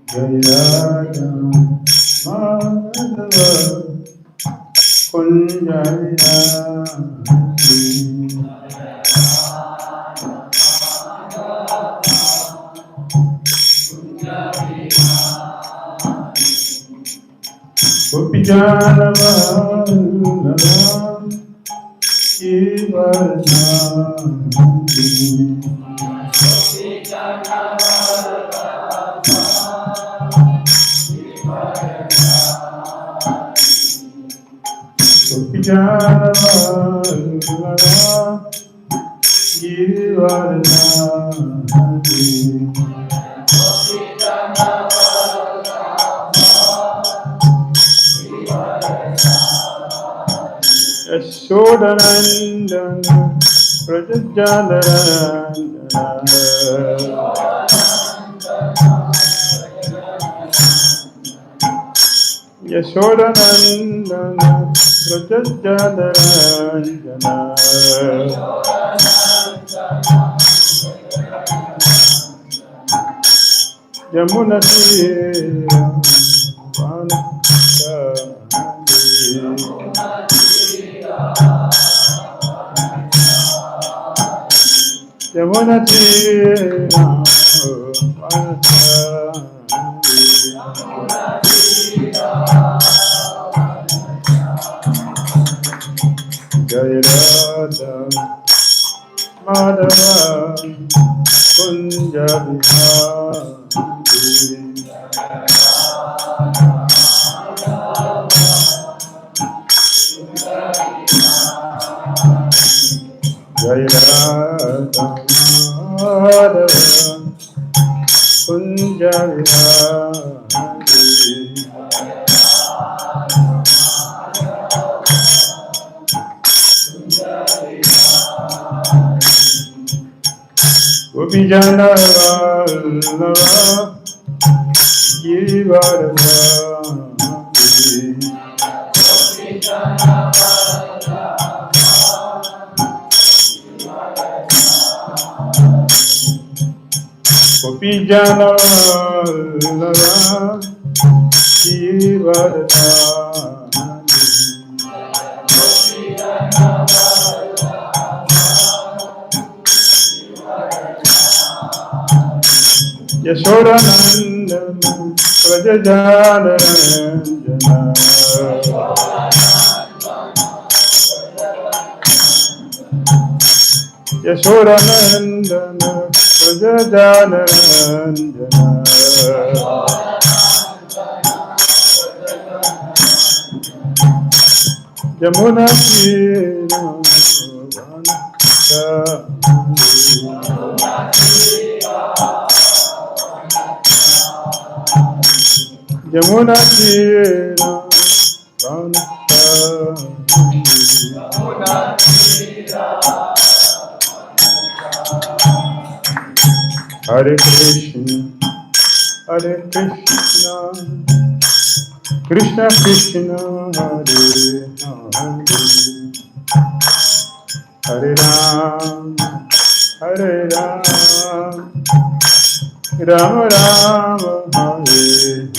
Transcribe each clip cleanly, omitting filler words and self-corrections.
Jaya Madhava Kunjaya Gopijana Vallabha Givarnati Gopijana Vallabha Givarnati Yashodanandana Prajajalarandana Yashodanandana Prajajalarandana Yamunatira Yamunatira Jaya Radha Madhava Kunja Vihari Jaya Radha Madhava Kunja Vihari Gopijana Vallabha Givarnati Gopijana Vallabha Givarnati Yashodanandana Prajajalarandana Yashodanandana Prajajalarandana Yamunatira Yamunatira Hare Krishna Hare Krishna Krishna Krishna Hare Hare Hare Ram Hare Ram Ram Ram Hare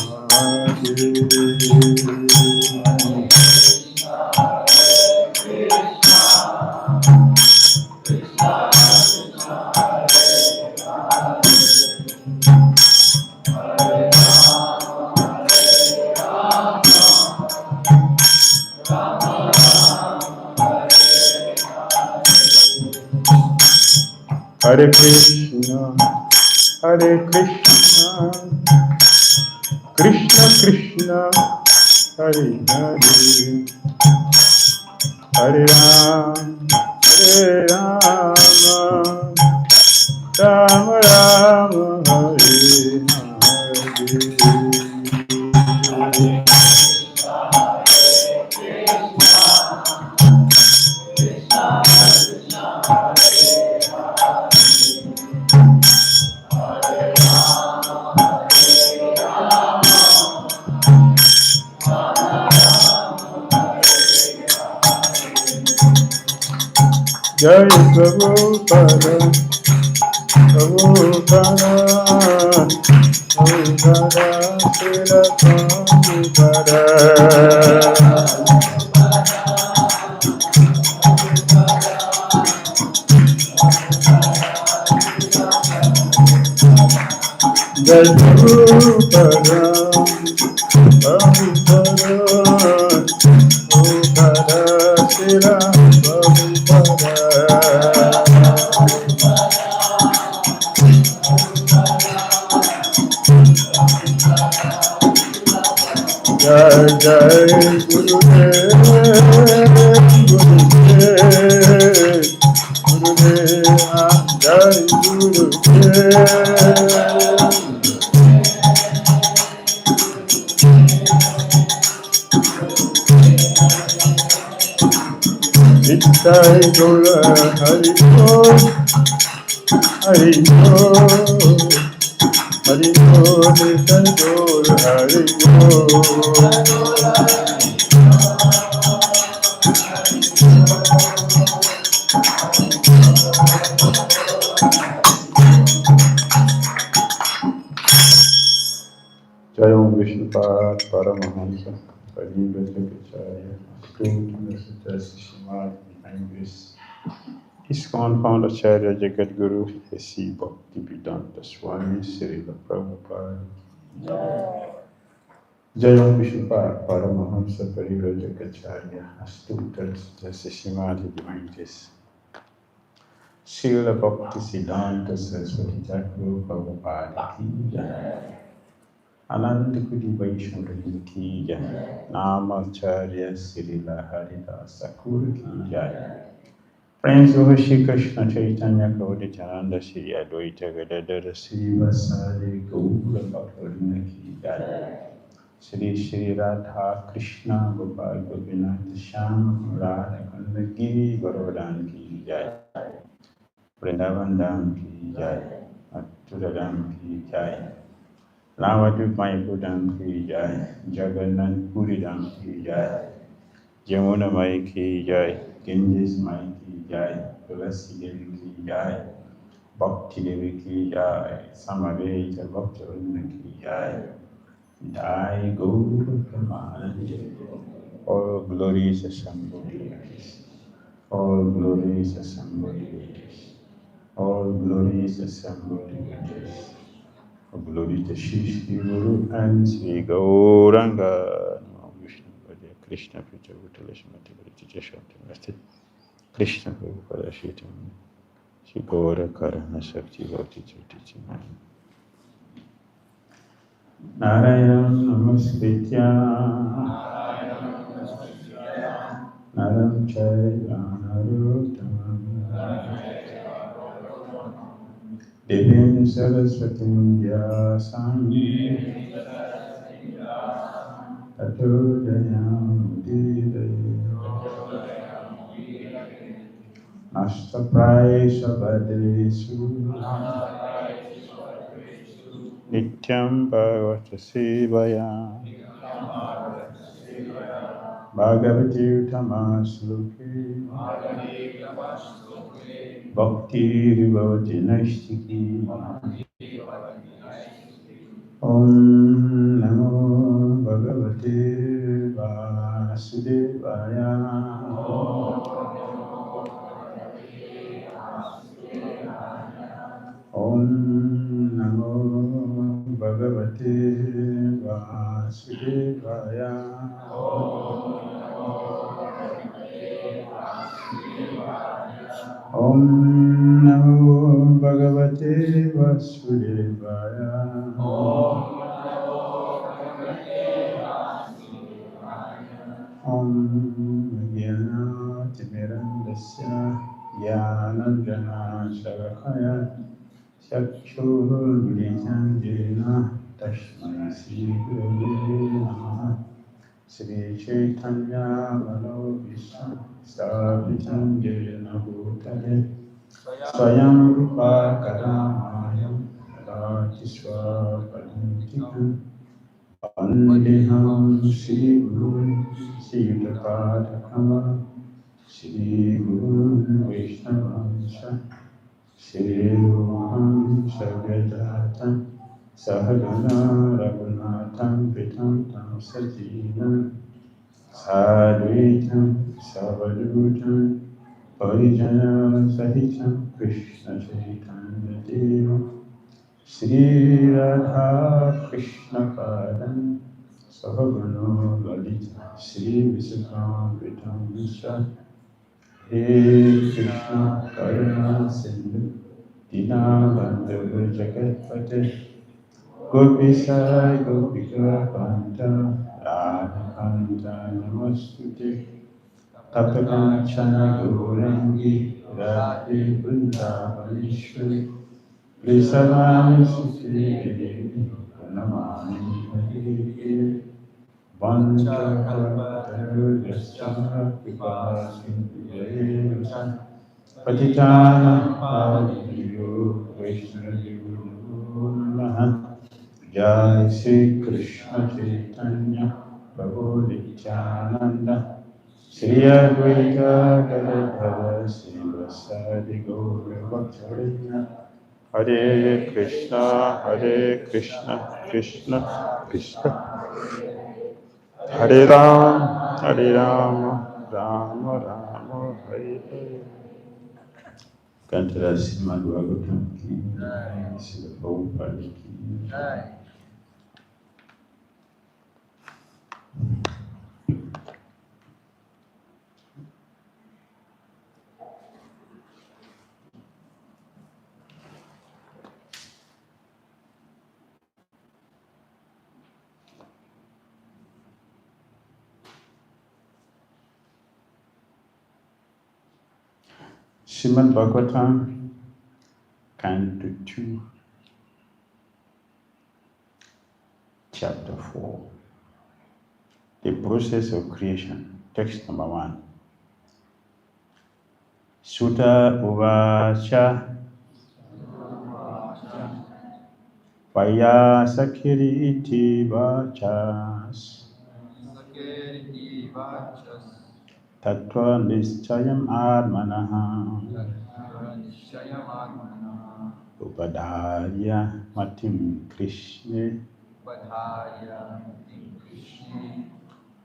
Hare Krishna Hare Krishna Krishna Krishna Hare Hare Hare Ram Hare Rama Rama Rama Hare Hare Jai Prabhupada Jayam Vishnupad Paramahamsa Paribhajakacharya Shrimad behind this. ISKCON founder Acharya Jagat Guru A.C. Bhakti Vedanta Swami Srila Prabhupada. Jayam Vishnupad Paramahamsa Paribhajakacharya Shrimad behind this. Srila Bhakti Siddhanta Saraswati Thakur Prabhupada ki jai. Anand Kudi Vaishnava ki jai. Namacharya Srila Haridas Thakur ki jai. Friends of Shri Krishna Chaitanya Prabhu Nityananda Shri Advaita Gadadara Shri Vasari Gaura Bhaktarina ki jai. Shri Shri Radha Krishna Gopal Gopinath Shyam Radha Kanda Giri Gauradan ki jai. Vrindavan Dham ki jai. Mathura Dham ki jai. Navadvip Mayapur Dham ki jai. Jagannath Puri Dham ki jai. Jamuna Mai ki jai. Ganges Mai ki jai. Tulasi Devi ki jai. Bhakti Devi ki jai. Samaveta Bhaktivinoda ki jai. Jai Gaura Pramanande. All glories assembled. All glories assembled. All glories assembled. All glory to Shri Shri Guru and Shri Gauranga. Namo Vishnu Padaya Krishna Pita Bhutala Shrimati Bharati Jashanti Krishna Prabhupada Shitam Shri Gaura Karana Shakti Bhakti Choti Chimani Narayanam Namaskritya Naram Chaiva Narottamam Devim Saraswatim Vyasam Tato Jayam Ashtapai Sabhadesu Nityam Bhagavata Sevaya Bhagavati Uttamasloke Bhakti Vivavati Naistiki Om Namo Bhagavate Vasudevaya Om Namo Bhagavate Vasudevaya Om Namo Bhagavate Vasudevaya Om Jnana Timirandasya Jnananjana Shalakaya Chakshurmilitanjena Tasmai Shri Gurave Namaha Shri Chaitanya Manobhisham Stavitanjena Bhutale Swayam Rupa Karamayam Ratiswa Padantikam Vandeham Shri Guru Shri Padakama Shri Guru Vaishnavamsa Shri Roham Savyadatam Sahagana Raghunatham Vitam Tam Sajina Sadvitam Savadutam Parijana Sahitam Krishna Chaitanya Deva Shri Radha Krishna Padam Sahagana Lalita Shri Vishakam Misha He Krishna Karuna Sindhu Dinabandhu Jagatpate Gopisai Gopika Panta Radha Panta Namastute Tapakanchana Gaurangi Radhe Vrindavaneshwari Vrisavani Sute Devi Pranamani Hare Vancha Kalpatarusya Kripa Sindhuyeva Patitana Pavanyo Vaishnaviyo Namaha Jai Sri Krishna Chaitanya Prabhu Nityananda Shri Advaita Gadadhara Srivasadi Gaura Bhaktarinda Hare Krishna Krishna Krishna Hare Rama Rama Rama Hare Hare. Cantera Srimad Bhagavatam ki Jai, Srila Prabhupada ki Jai. Srimad Bhagavatam, Canto 2, Chapter 4. The process of creation. Text number 1. Sutta Uvacha Vaya Sakiri Iti Vachas Tattva Nischayam Atmanaha Upadharya Matim Krishne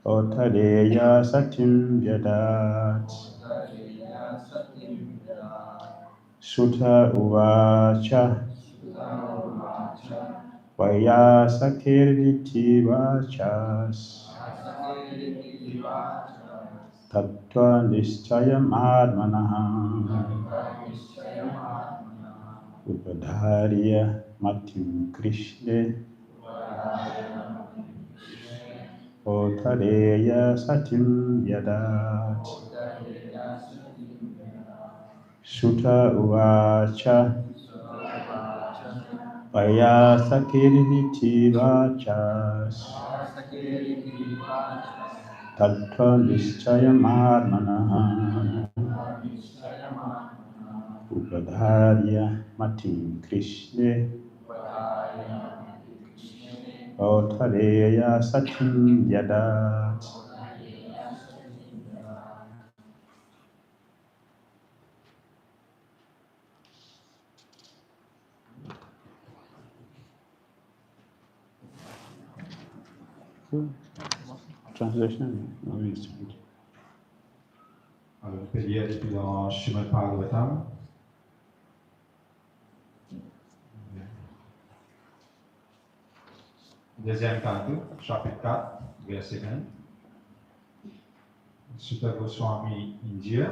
Otadeya Satim Vyadat Sutta Uvacha Vaya Sakiriti Vachas Tattva Nischayam Atmanaha Upadharya Matim Krishne Otadeya Satim Vyadat Sutta Uvacha Vaya Sakiriti Vachas Tattva Nischayam Atmanaha Upadharya Matim Krishne Otadeya Satim Vyadat. Translation? No, alors, on peut lire depuis dans Srimad Bhagavatam. Deuxième canto, chapitre 4, verset 1. Sutta Goswami Indien.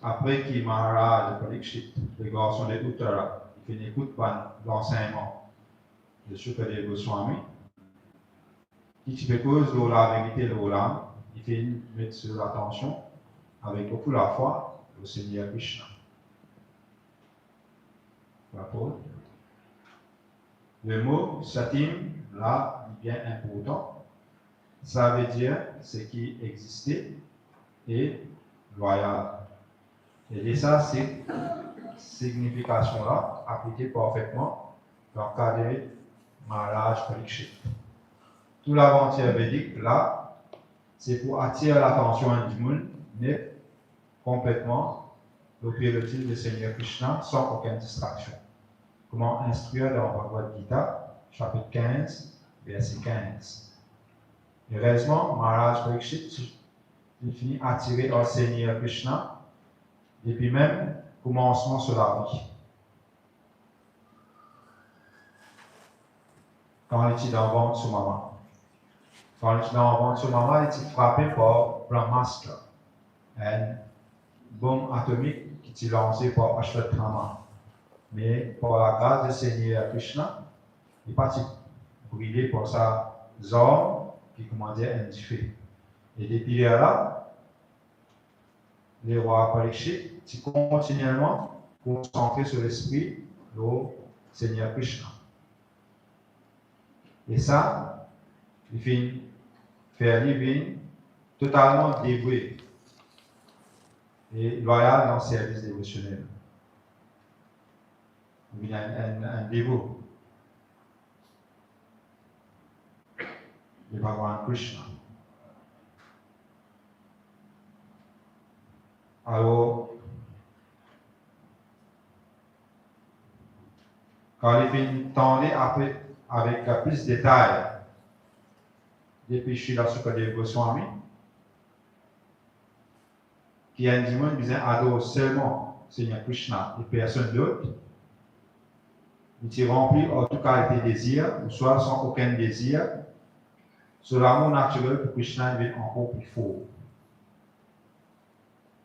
Après que Maharaj Parikshit, le garçon de Uttara, il fait une écoute l'enseignement de Sukadeva Goswami, qui te cause de la vérité de l'Olam, il fait mettre sur l'attention avec beaucoup la foi au Seigneur Krishna. Le mot Satim, là, est bien important. Ça veut dire ce qui existait et loyal. Et de ça, cette signification-là, appliquée parfaitement dans le cas de Maharaj Parikshit. Tout l'aventure védique, là, c'est pour attirer l'attention du monde, mais complètement l'opère-t-il du Seigneur Krishna sans aucune distraction? Comment instruire dans Bhagavad Gita, chapitre 15, verset 15. Heureusement, Maharaj Parikshit finit attiré au Seigneur Krishna depuis même commencement sur la vie. Quand il était dans le ventre de sa maman. Quand il était dans le ventre de sa maman, il était frappé par Brahmastra, une bombe atomique qui était lancée par Ashwatthama. Mais par la grâce du Seigneur Krishna, il n'est pas brûlé par sa zone qui commandait un feu. Et depuis là, le roi Parikshit est continuellement concentré sur l'esprit du Seigneur Krishna. Et ça, il finit faire lui totalement dévoué et loyal dans le service dévotionnel. Il y a un dévot de Bhagavan Krishna. Alors, quand il finit tendre avec plus de détails depuis Srila Sukadeva Swami, qui a un démon qui adore seulement Seigneur Krishna et personne d'autre, il est rempli en tout cas de désir, ou soit sans aucun désir, sur l'amour naturel pour Krishna devient encore plus fort.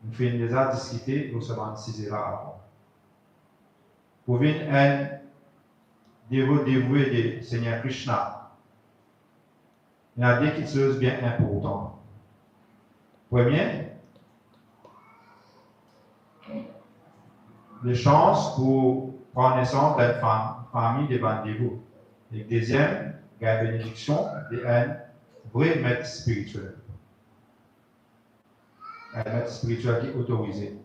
Nous faisons déjà discuter nous sommes discuté là avant. Pour venir un dévoué de Seigneur Krishna, il y a deux choses bien importantes. Premier, les chances pour prendre naissance d'une famille de bons dévots. Et deuxième, la bénédiction d'un vrai maître spirituel. Un maître spirituel qui est autorisé.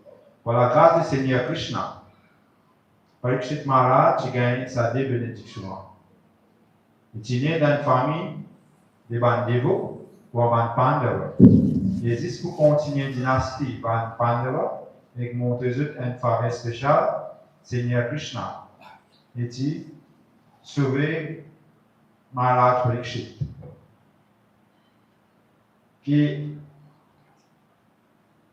Par la grâce du Seigneur Krishna, Parikshit Maharaj a gagné sa bénédiction. Il est né dans une famille de bons dévots pour un Pandava. Il existe pour continuer une dynastie de Pandava et montrer une faveur spéciale, Seigneur Krishna. Il a sauvé Maharaj Parikshit, qui,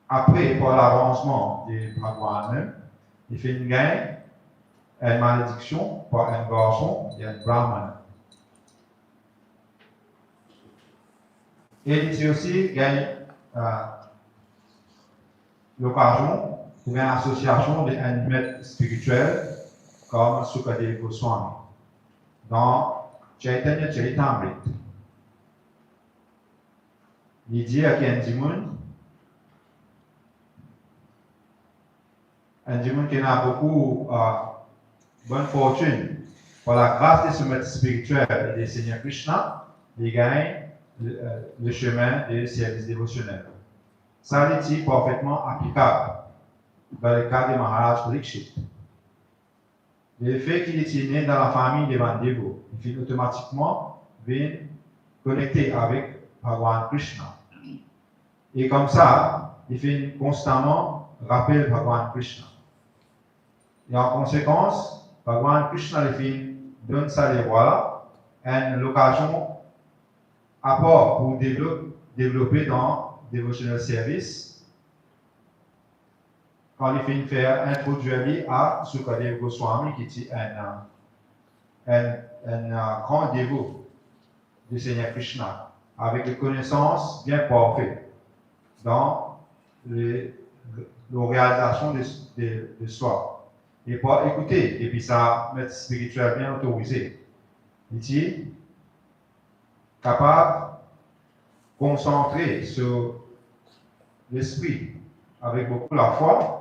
après, pour l'avancement de Bhagavan, il fait une gain, une malédiction par un garçon et un brahman. Et il a aussi gagné l'occasion pour une association d'un maître spirituel comme Sukadeva Swami dans Chaitanya Charitamrita. Il dit à un démon qui a beaucoup bonne fortune par la grâce de ce maître spirituel et de Seigneur Krishna, il gagne le chemin du service dévotionnel. Ça est parfaitement applicable dans le cas de Maharaj Parikshit. Le fait qu'il est né dans la famille des Vandevos, il finit automatiquement venir connecter avec Bhagavan Krishna. Et comme ça, il finit constamment rappeler Bhagavan Krishna. Et en conséquence, Bhagavan Krishna le finit donne ça les voilà, une occasion à part pour développer dans le devotional service, quand il finit faire introduire à Sukadeva Swami, qui est un grand dévot du Seigneur Krishna, avec des connaissances bien parfaites dans la réalisation de soi. Et pour écouter, et puis ça, maître spirituel bien autorisé, il est capable de concentrer sur l'esprit avec beaucoup la foi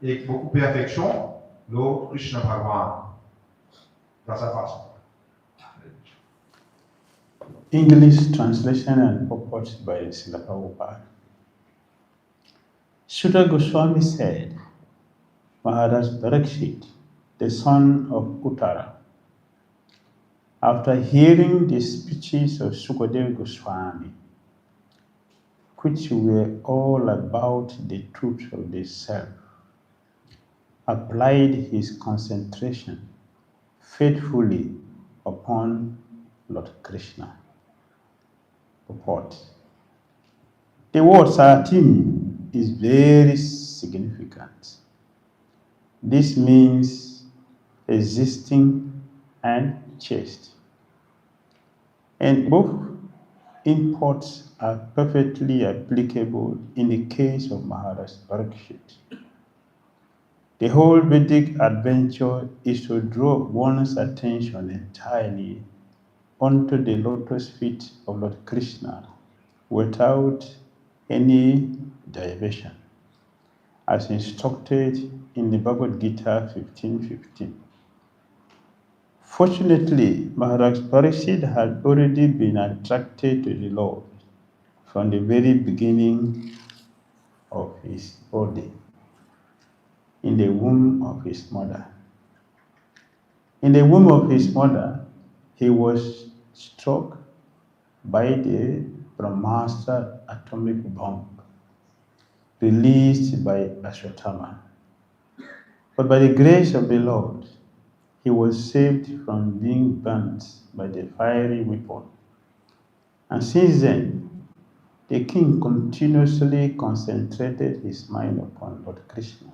et beaucoup de perfection, le Krishna Bhagavan, dans sa façon. English translation and purport by Srila Prabhupada. Sutta Goswami said, Maharaj Parikshit, the son of Uttara, after hearing the speeches of Sukadeva Goswami, which were all about the truth of the self, applied his concentration faithfully upon Lord Krishna. Purport. The word Satim is very significant. This means existing and chaste. And both imports are perfectly applicable in the case of Maharaj Parikshit. The whole Vedic adventure is to draw one's attention entirely onto the lotus feet of Lord Krishna without any diversion, as instructed in the Bhagavad Gita 15:15. Fortunately, Maharaj Parikshit had already been attracted to the Lord from the very beginning of his body, in the womb of his mother. In the womb of his mother, he was struck by the Brahmastra atomic bomb released by Ashwatthama. But by the grace of the Lord, he was saved from being burnt by the fiery weapon. And since then, the king continuously concentrated his mind upon Lord Krishna,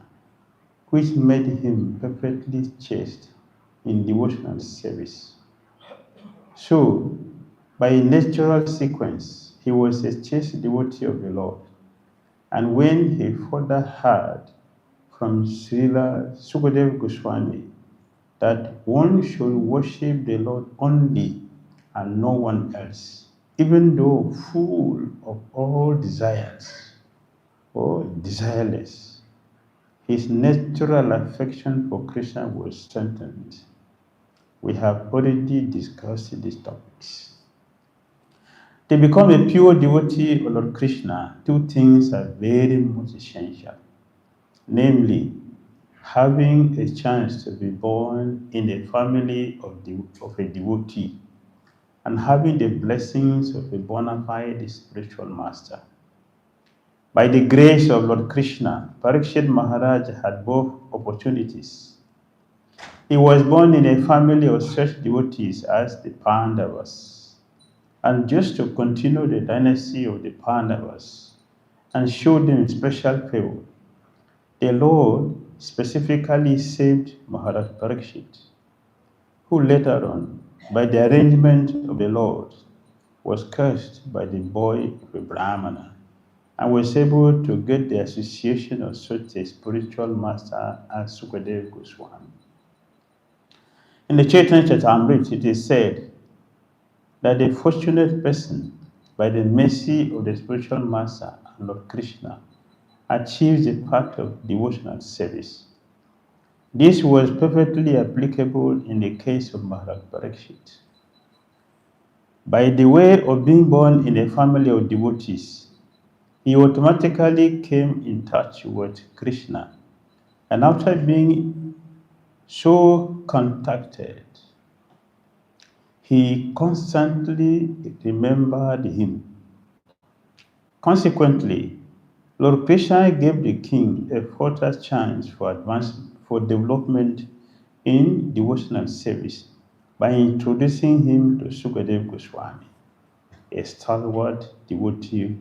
which made him perfectly chaste in devotional service. So, by a natural sequence, he was a chaste devotee of the Lord. And when he further heard from Srila Sukadeva Goswami that one should worship the Lord only and no one else, even though full of all desires or desireless, his natural affection for Krishna was strengthened. We have already discussed these topics. To become a pure devotee of Lord Krishna, two things are very much essential. Namely, having a chance to be born in a family of a devotee and having the blessings of a bona fide spiritual master. By the grace of Lord Krishna, Parikshit Maharaj had both opportunities. He was born in a family of such devotees as the Pandavas. And just to continue the dynasty of the Pandavas and show them special favor, the Lord specifically saved Maharaj Parikshit, who later on, by the arrangement of the Lord, was cursed by the boy of a Brahmana and was able to get the association of such a spiritual master as Sukadeva Goswami. In the Chaitanya Charitamrita, it is said that the fortunate person, by the mercy of the spiritual master and Lord Krishna, achieves the path of devotional service. This was perfectly applicable in the case of Maharaj Parikshit. By the way of being born in a family of devotees, he automatically came in touch with Krishna. And after being so contacted, he constantly remembered him. Consequently, Lord Krishna gave the king a further chance for development in devotional service by introducing him to Sukadeva Goswami, a stalwart devotee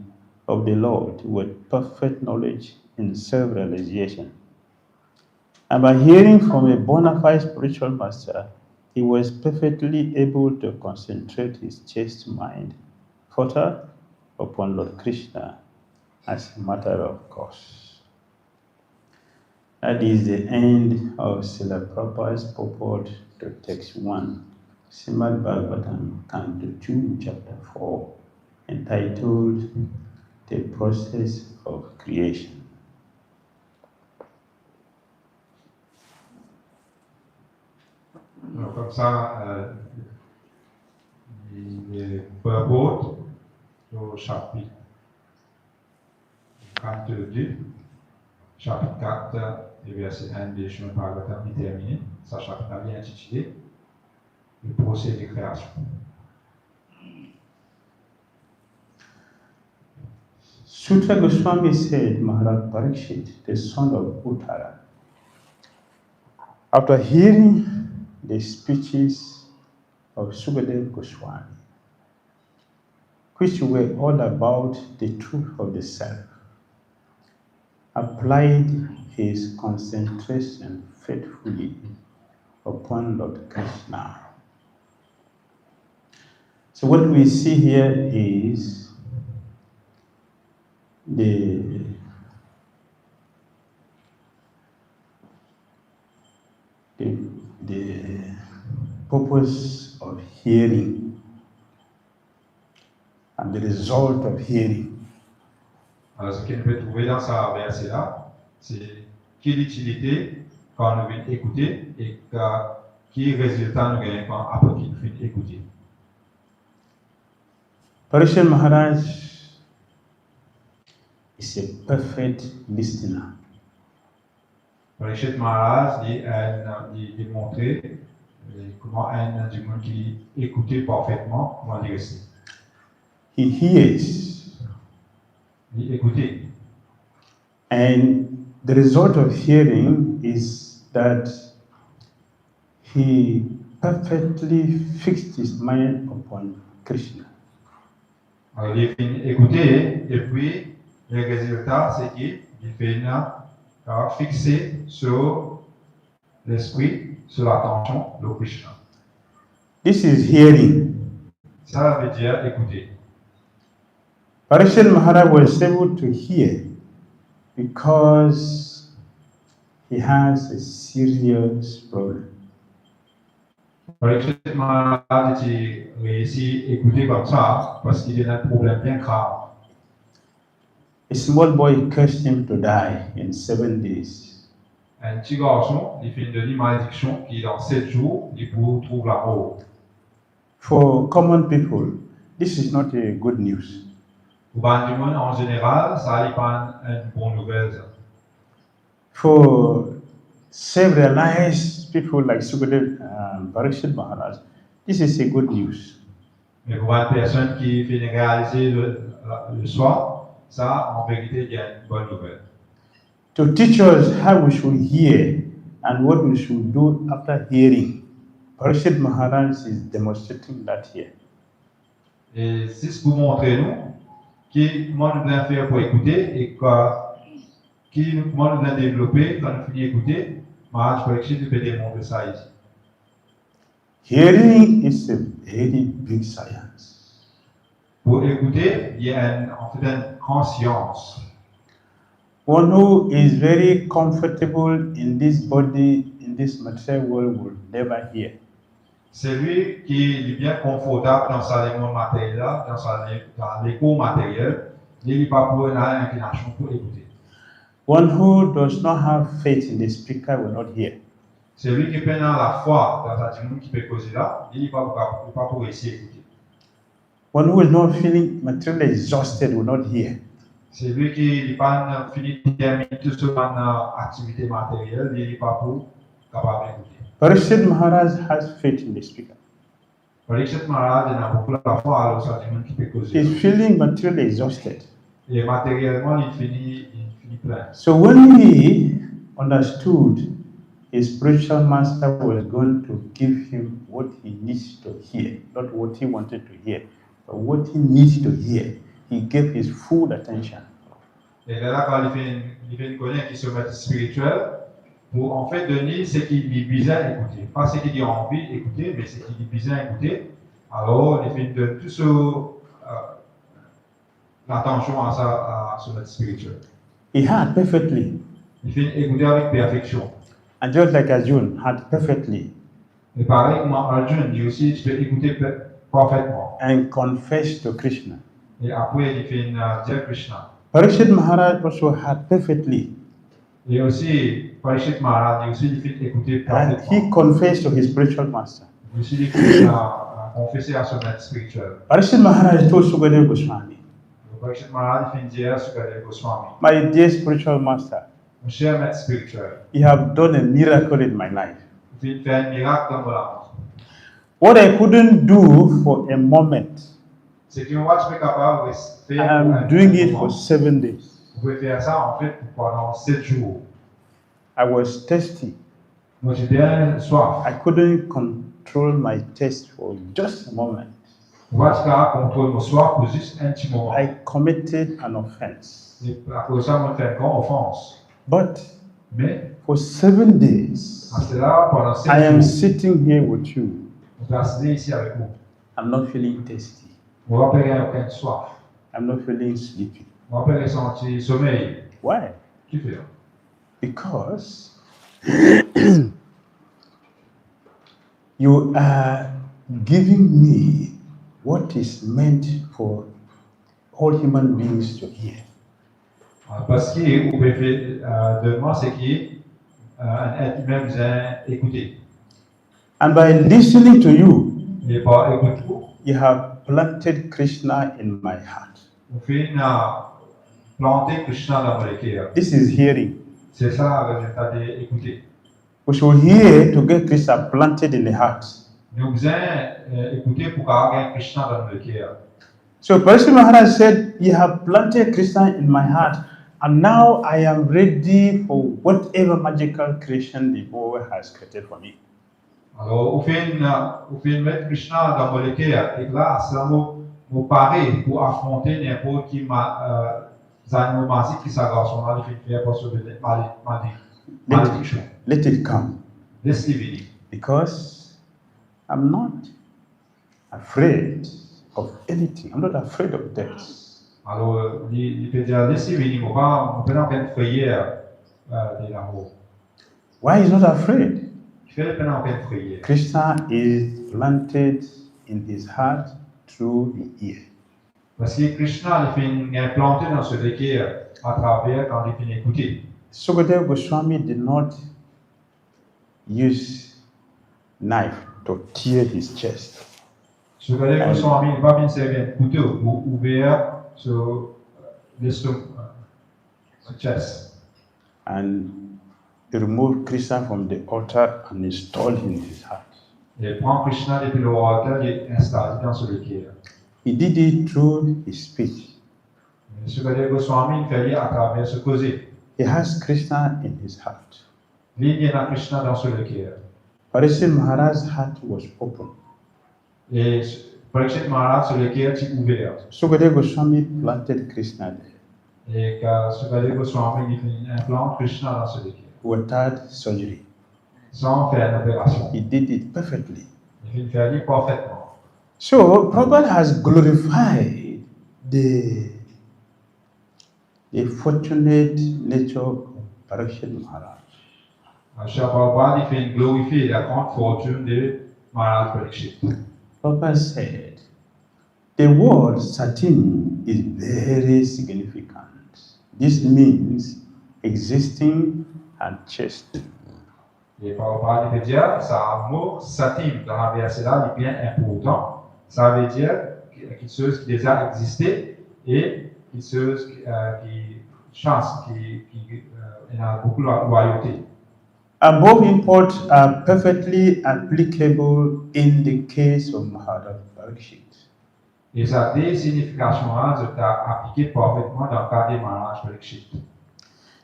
of the Lord with perfect knowledge in self-realization. And by hearing from a bona fide spiritual master, he was perfectly able to concentrate his chaste mind further upon Lord Krishna as a matter of course. That is the end of Srila Prabhupada's purport to text 1, Srimad Bhagavatam, Canto 2, Chapter 4, entitled The Process of Creation. Alors, comme ça, il purport au chapitre 42, chapitre 4 et verset 1 de Srimad Bhagavatam est terminé. Sa chapitre est intitulé Le procès de création. Sutra Goswami said, Maharaj Parikshit, the son of Uttara, after hearing the speeches of Sukadev Goswami, which were all about the truth of the self, applied his concentration faithfully upon Lord Krishna. So what we see here is the purpose of hearing and the result of hearing. Alors, ce qu'on peut trouver dans ce verset-là, c'est quelle utilité quand nous venons écouter et quel résultat nous gagnons quand après qu'il nous finit écouter. Parikshit Maharaj is a perfect listener. Parikshit Maharaj dit montrer comment un du monde qui écoutait parfaitement, comment dire ça. He hears. Il écoutait. And the result of hearing is that he perfectly fixed his mind upon Krishna. Alors, il finit écouter et puis le résultat, c'est qu'il fait fixer sur l'esprit, sur l'attention de Krishna. This is hearing. Ça veut dire écouter. Parikshit Maharaj was able to hear because he has a serious problem. Parikshit Maharaj a réussi à écouter comme ça parce qu'il a un problème bien grave. A small boy cursed him to die in 7 days. Un petit garçon, il fait une malédiction qui dans 7 jours, il trouve la mort. For common people, this is not a good news. Pour les gens en général, ça n'est pas une bonne nouvelle. For self-realized people like Sukadev and Parikshit Maharaj, this is a good news. Mais pour une personne qui fait réaliser le soi, ça en vérité il y a une bonne nouvelle. To teach us how we should hear and what we should do after hearing, Parikshit Maharaj is demonstrating that here. Et c'est pour montrer nous comment nous devons faire pour écouter et comment nous devons développer quand nous finissons d'écouter. Maharaj Parikshit peut démontrer ça ici. Hearing is a very big science. Pour écouter, il y a une conscience. One who is very comfortable in this body, in this material world, will never hear. Celui qui est bien confortable dans sa monde matériel, dans l'écho matériel, il n'est pas pour une inclination pour écouter. One who does not have faith in the speaker will not hear. Celui qui peine la foi dans sa monde qui peut causer là, il n'est pas pour essayer d'écouter. One who is not feeling materially exhausted will not hear. Celui qui n'est pas fini de terminer toute son activité matérielle, il n'est pas pour capable d'écouter. Parikshit Maharaj has faith in the speaker. Parikshit Maharaj a beaucoup la foi à l'autre qui peut causer. He's feeling materially exhausted. Et matériellement, il finit plein. So when he understood his spiritual master was going to give him what he needs to hear, not what he wanted to hear, but what he needs to hear, he gave his full attention. Et là, quand il fait connaître qu'il se met spirituel, pour en fait donner ce qu'il est besoin d'écouter. Pas ce qu'il a envie d'écouter, mais ce qu'il est besoin d'écouter. Alors, il fait de tout l'attention à son être spirituel. He had perfectly. Il fait écouter avec perfection. And just like Arjun had perfectly. Et pareil comme Arjun, lui aussi, tu peux écouter parfaitement. And confess to Krishna. Et après, il fait dire Krishna. Parikshit Maharaj also had perfectly. Et aussi, Parikshit Maharaj, aussi, il fait écouter parfaitement. And he confessed to his spiritual master. Il aussi, il fait confesser à son être spirituel. Parikshit Maharaj told Sukadev Goswami. Parikshit Maharaj fait dire à Sukadev Goswami. My dear spiritual master. Mon cher maître spirituel. You have done a miracle in my life. Il fait un miracle dans mon âme. What I couldn't do for a moment. C'est qu'un watch est capable de faire. I'm doing it for 7 days. Vous pouvez faire ça en fait pendant 7 jours. I was thirsty. Moi j'étais soif. I couldn't control my taste for just a moment. Watch car contrôle mon soif pour juste un petit moment. I committed an offense. Et à cause de ça, on fait une grande offense. Mais for 7 days, là, pendant 7 I am jours, sitting here with you. on va rester ici avec vous. I'm not feeling thirsty. On va pas aucune soif. I'm not feeling sleepy. On va pas ressentir sommeil. Why? Tu fais. Because you are giving me what is meant for all human beings to hear. Parce que vous pouvez faire de moi ce qui un être humain besoin écouter. And by listening to you, Et par écouter vous, you have planted Krishna in my heart. vous faites planter Krishna dans mon cœur. This is hearing. C'est ça le résultat d'écouter. We should hear to get Krishna planted in the heart. Nous besoin écouter pour avoir Krishna dans le cœur. So Parashar Maharaj said, you have planted Krishna in my heart, and now I am ready for whatever magical creation the Lord has created for me. Alors, vous faites mettre Krishna dans mon cœur, et là, ça me paraît pour affronter n'importe qui animaux magiques qui s'aggrassent, il fait parce que malédiction. Let it come. Laisse-les venir. Because I'm not afraid of anything. I'm not afraid of death. Alors, il peut dire, laissez venir, on peut pas faire frayeur de l'amour. Why is not afraid? Il fait pas faire frayeur. Krishna is planted in his heart through the ear. Parce que Krishna, il fait implanté dans ce cœur à travers quand il fait écouter. Sukadeva Goswami did not use knife to tear his chest. Sukadeva Goswami n'a pas bien servi un couteau pour ouvrir sur l'estomac, sur chest. And he removed Krishna from the altar and installed in his heart. Il prend Krishna depuis le altar et installe dans ce cœur. He did it through his speech. Sukadeva Goswami il fait à travers ce causé. He has Krishna in his heart. Il y a Krishna dans ce cœur. Parashar Maharaj's heart was open. Et Parikshit Maharaj sur le cœur est ouvert. Sukadeva Goswami planted Krishna there Et Sukadeva Goswami il implante Krishna dans ce cœur. without surgery. Sans faire une opération. He did it perfectly. Il fait parfaitement. So Prabhupada has glorified the fortunate nature of Parashar Maharaj. Prabhupada il fait glorifier la grande fortune de Maharaj Parikshit. Prabhupada said, the word Satim is very significant. This means existing and chaste. Et Prabhupada il veut dire, ça a un mot Satim dans la verset-là, il est bien important. Ça veut dire quelque chose qui déjà existé et quelque chose qui chance, qui a beaucoup de loyauté. Above import are perfectly applicable in the case of Maharaj Parikshit. Et ça a des significations-là sont appliquées parfaitement dans le cas de Maharaj Parikshit.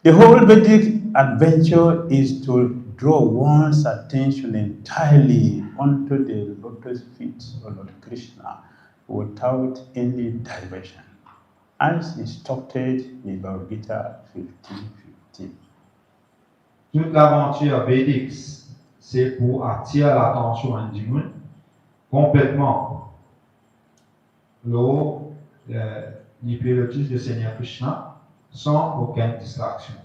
The whole Vedic adventure is to draw one's attention entirely onto the lotus feet of Lord Krishna without any diversion, as instructed in Bhagavad Gita 15:15. Toute l'aventure védique, c'est pour attirer l'attention du monde complètement. L'hypnotisme du Seigneur Krishna sans aucune distraction.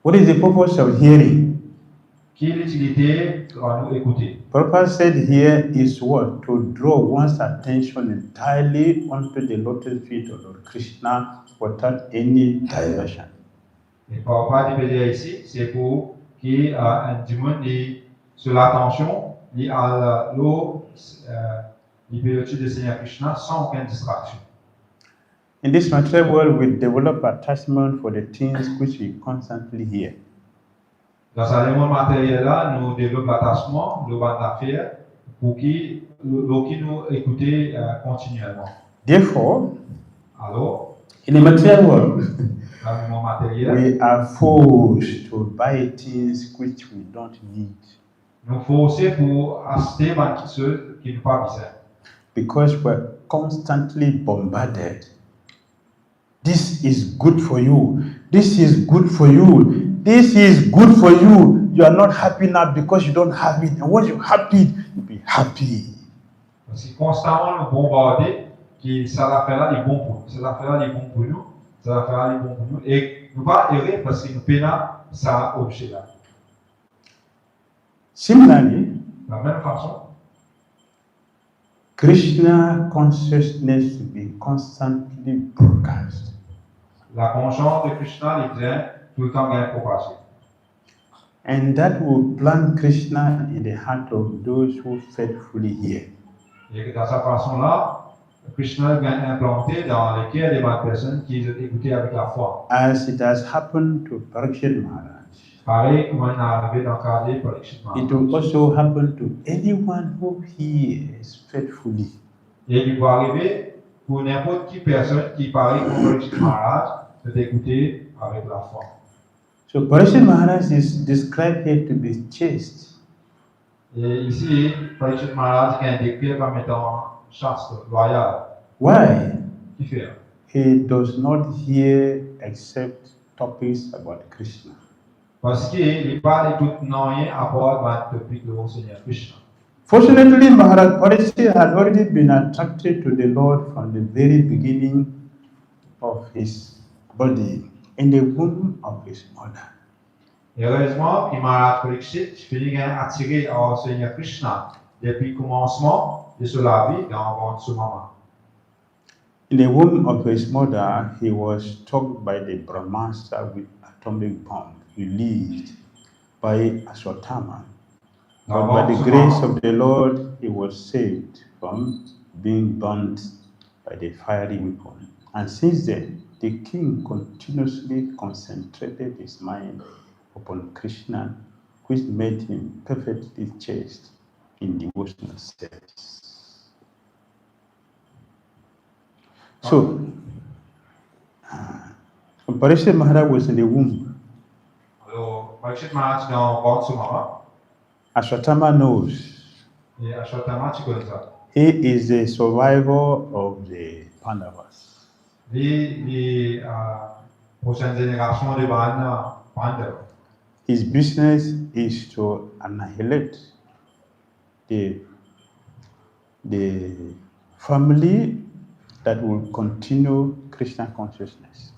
What is the purpose of hearing? Quelle l'utilité à nous écouter? Prabhupada said here is what? To draw one's attention entirely onto the lotus feet of Lord Krishna without any diversion. Et Prabhupada veut dire ici, c'est pour qu'il du monde sur l'attention, il a l'hypnotisme du Seigneur Krishna sans aucune distraction. In this material world, we develop attachment for the things which we constantly hear. Dans ce monde matériel-là, nous développons l'attachement, le bas d'affaires, pour qui nous écouter continuellement. Therefore, Alors, in the material world, dans le monde matériel, we are forced to buy things which we don't need. Nous forcer pour acheter des choses qui nous pas besoin. Because we're constantly bombarded. This is good for you. This is good for you. This is good for you. You are not happy now because you don't have it. And when you have it, you'll be happy. Parce que constamment nous bombarder, qui ça va faire les bons pour nous, ça va faire les bons pour nous, ça va faire les bons pour nous, et nous pas errer parce que nous peinons ça objet là. Similarly, De la même façon, Krishna consciousness will be constantly broadcast. la conscience de Krishna est bien tout le temps bien propagée. And that will plant Krishna in the heart of those who faithfully hear. Et que dans cette façon-là, Krishna vient implanter dans les cœurs des bonnes personnes qui ont écouté avec la foi. As it has happened to Parikshit Maharaj, Pareil comme on est arrivé dans le cadre de Parikshit it will Maharaj. also happen to anyone who hears faithfully. Et il va arriver pour n'importe qui personne qui pareil comme Parikshit Maharaj d'écouter avec la foi. So Parikshit Maharaj is described here to be chaste. Et ici, Parikshit Maharaj est décrit comme étant chaste, loyal. Why? Qui fait? He does not hear except topics about Krishna. Parce qu'il n'est pas écoutant rien à part dans le topic de mon Seigneur Krishna. Fortunately, Maharaj Parikshit had already been attracted to the Lord from the very beginning of his body, in the womb of his mother. Heureusement, Maharaj Parikshit finit attiré au Seigneur Krishna depuis le commencement de sa vie dans le ventre de sa maman. In the womb of his mother, he was struck by the Brahmastra with atomic bomb released by Ashwatthama. But by the grace of the Lord, he was saved from being burnt by the fiery weapon. And since then, the king continuously concentrated his mind upon Krishna, which made him perfectly chaste in devotional service. So Parikshit Maharaj was in the womb. Alors, Parikshit Maharaj dans le ventre de sa maman. Ashwatthama knows. Et Ashwatthama, tu connais ça. He is the survivor of the Pandavas. Les prochaines générations de Pandavas. His business is to annihilate the family that will continue Krishna consciousness.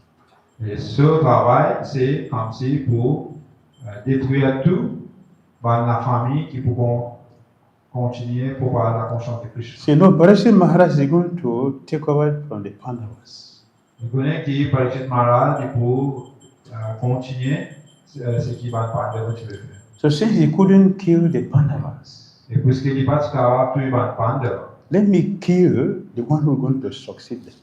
Et ce travail, c'est comme si pour détruire tout dans la famille qui pourront continuer pour parler de la conscience de Krishna. So, no, Parikshit Maharaj is going to take over from the Pandavas. Vous connaissez que Parikshit Maharaj pour continuer ce qui va Pandavas tu veux faire. So since he couldn't kill the Pandavas, Et puisqu'il n'est pas capable de tuer Pandavas, let me kill the one who is going to succeed them.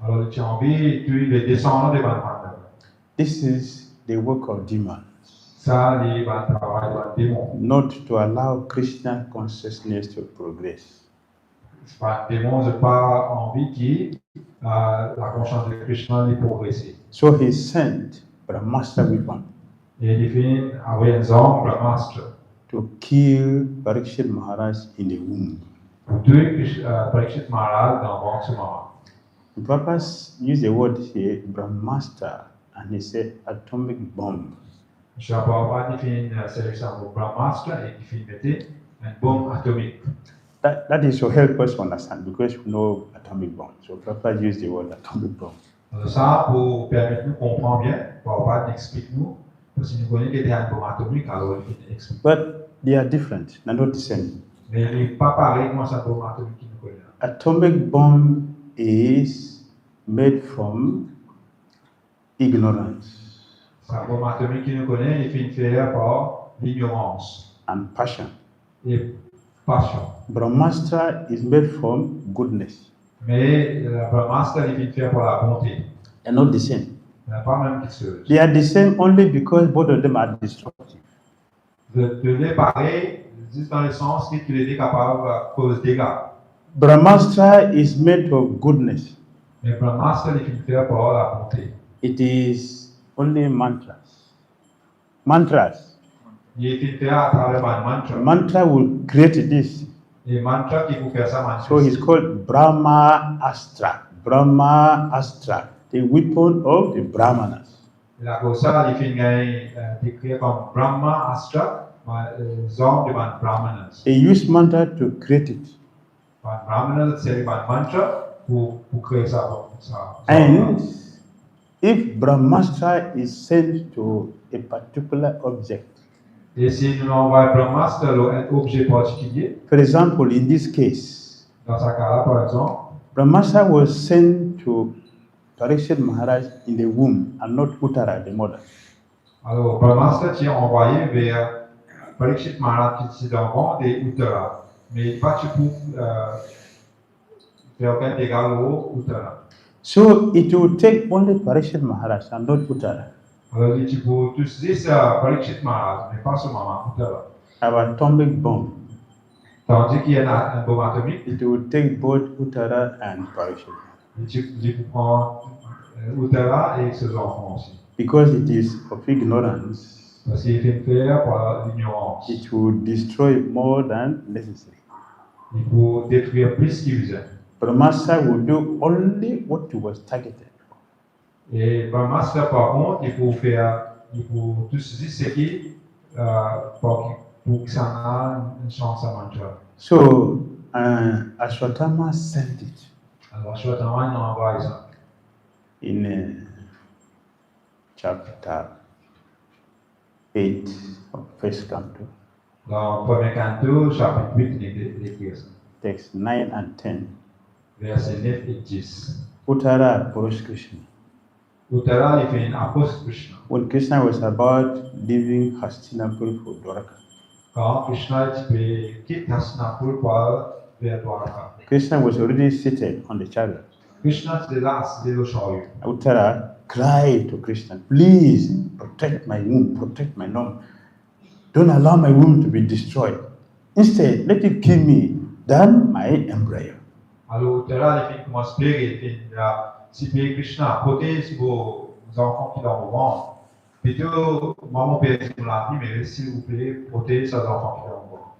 alors tu as envie de tuer les descendants de Pandavas. This is the work of demons. Ça, les travail des démons. Not to allow Krishna consciousness to progress. Les démons n'ont pas envie que la conscience de Krishna ait progressé. So he sent Brahmastra with one Et il fait avec un homme, Brahmastra, to kill Parikshit Maharaj in the womb. pour tuer Parikshit Maharaj dans le ventre de sa maman. The Papa used the word here, Brahmastra, and he said atomic bomb. Je ne pas définir une sélection pour Brahmastra et qui fait une bombe atomique. That is to help us understand because we know atomic bomb. So Papa used the word atomic bomb. Alors ça, pour permettre nous comprendre bien, Papa explique nous, parce que nous connaissons qu'il y a une bombe atomique, alors il explique. But they are different, they're not the same. Mais il n'est pas pareil comme cette bombe atomique qui nous connaît. Atomic bomb is made from ignorance Cette bombe atomique qui nous connaît, il fait faire par l'ignorance and passion. et passion. Brahmastra is made from goodness. Mais la Brahmastra, il fait faire par la bonté. They're not the same. Il n'y a pas même quelque chose. They are the same only because both of them are destructive. De les pareil, juste dans le sens qu'il était capable de causer des dégâts. Brahmastra is made of goodness. Mais Brahmastra, il fait faire par la bonté. It is only mantras. Mantras. Il fait faire à travers un mantra. Mantra will create this. Et mantra qui vous fait ça manifester. So he's called Brahma Astra. Brahma Astra, the weapon of the Brahmanas. La cosa il fait décrire comme Brahma Astra, les hommes de Brahmanas. They use mantra to create it. Brahmanas, c'est un mantra pour créer ça. And if Brahmastra is sent to a particular object, et si nous envoyons Brahmastra à un objet particulier, for example, in this case, dans ce cas-là, par exemple, Brahmastra was sent to Parikshit Maharaj in the womb and not Uttara, the mother. Alors, Brahmastra est envoyé vers Parikshit Maharaj qui est dans le ventre et Uttara, mais pas pour faire aucun dégât au Uttara. So it will take only Parikshit Maharaj and not Uttara. Alors, il faut utiliser ça Parikshit Maharaj, mais pas seulement Uttara. Our atomic bomb. Tandis qu'il y a un bombe atomique, It will take both Uttara and Parikshit. il prend Uttara et ses enfants aussi. Because it is of ignorance, Parce qu'il fait faire par l'ignorance. it will destroy more than necessary. Il faut détruire plus qu'il faisait. Brahmastra will do only what was targeted. Et Brahmastra, par contre, il faut tout ce qui pour que ça ait une chance à mantra. So Ashwatthama sent it Alors, Ashwatthama nous envoie ça. in chapter 8 of first canto, Dans le premier canto, chapitre 8, il écrit ça. texts 9 and 10. Versets 9 et 10. Uttara approached Krishna. Uttara, il fait une approche Krishna. When Krishna was about leaving Hastinapur for Dwaraka, Quand Krishna quitte Hastinapur vers Dwaraka. Krishna was already seated on the chariot. Krishna était là, assis au chariot. Uttara cried to Krishna, please protect my womb, protect my womb. Don't allow my womb to be destroyed. Instead, let it kill me than my embryo. Alors, Uttara, il commence à pleurer. Si Krishna protège vos enfants qui sont au ventre, plutôt, maman père, vous l'a dit, mais s'il vous plaît, protège ses enfants qui sont au ventre.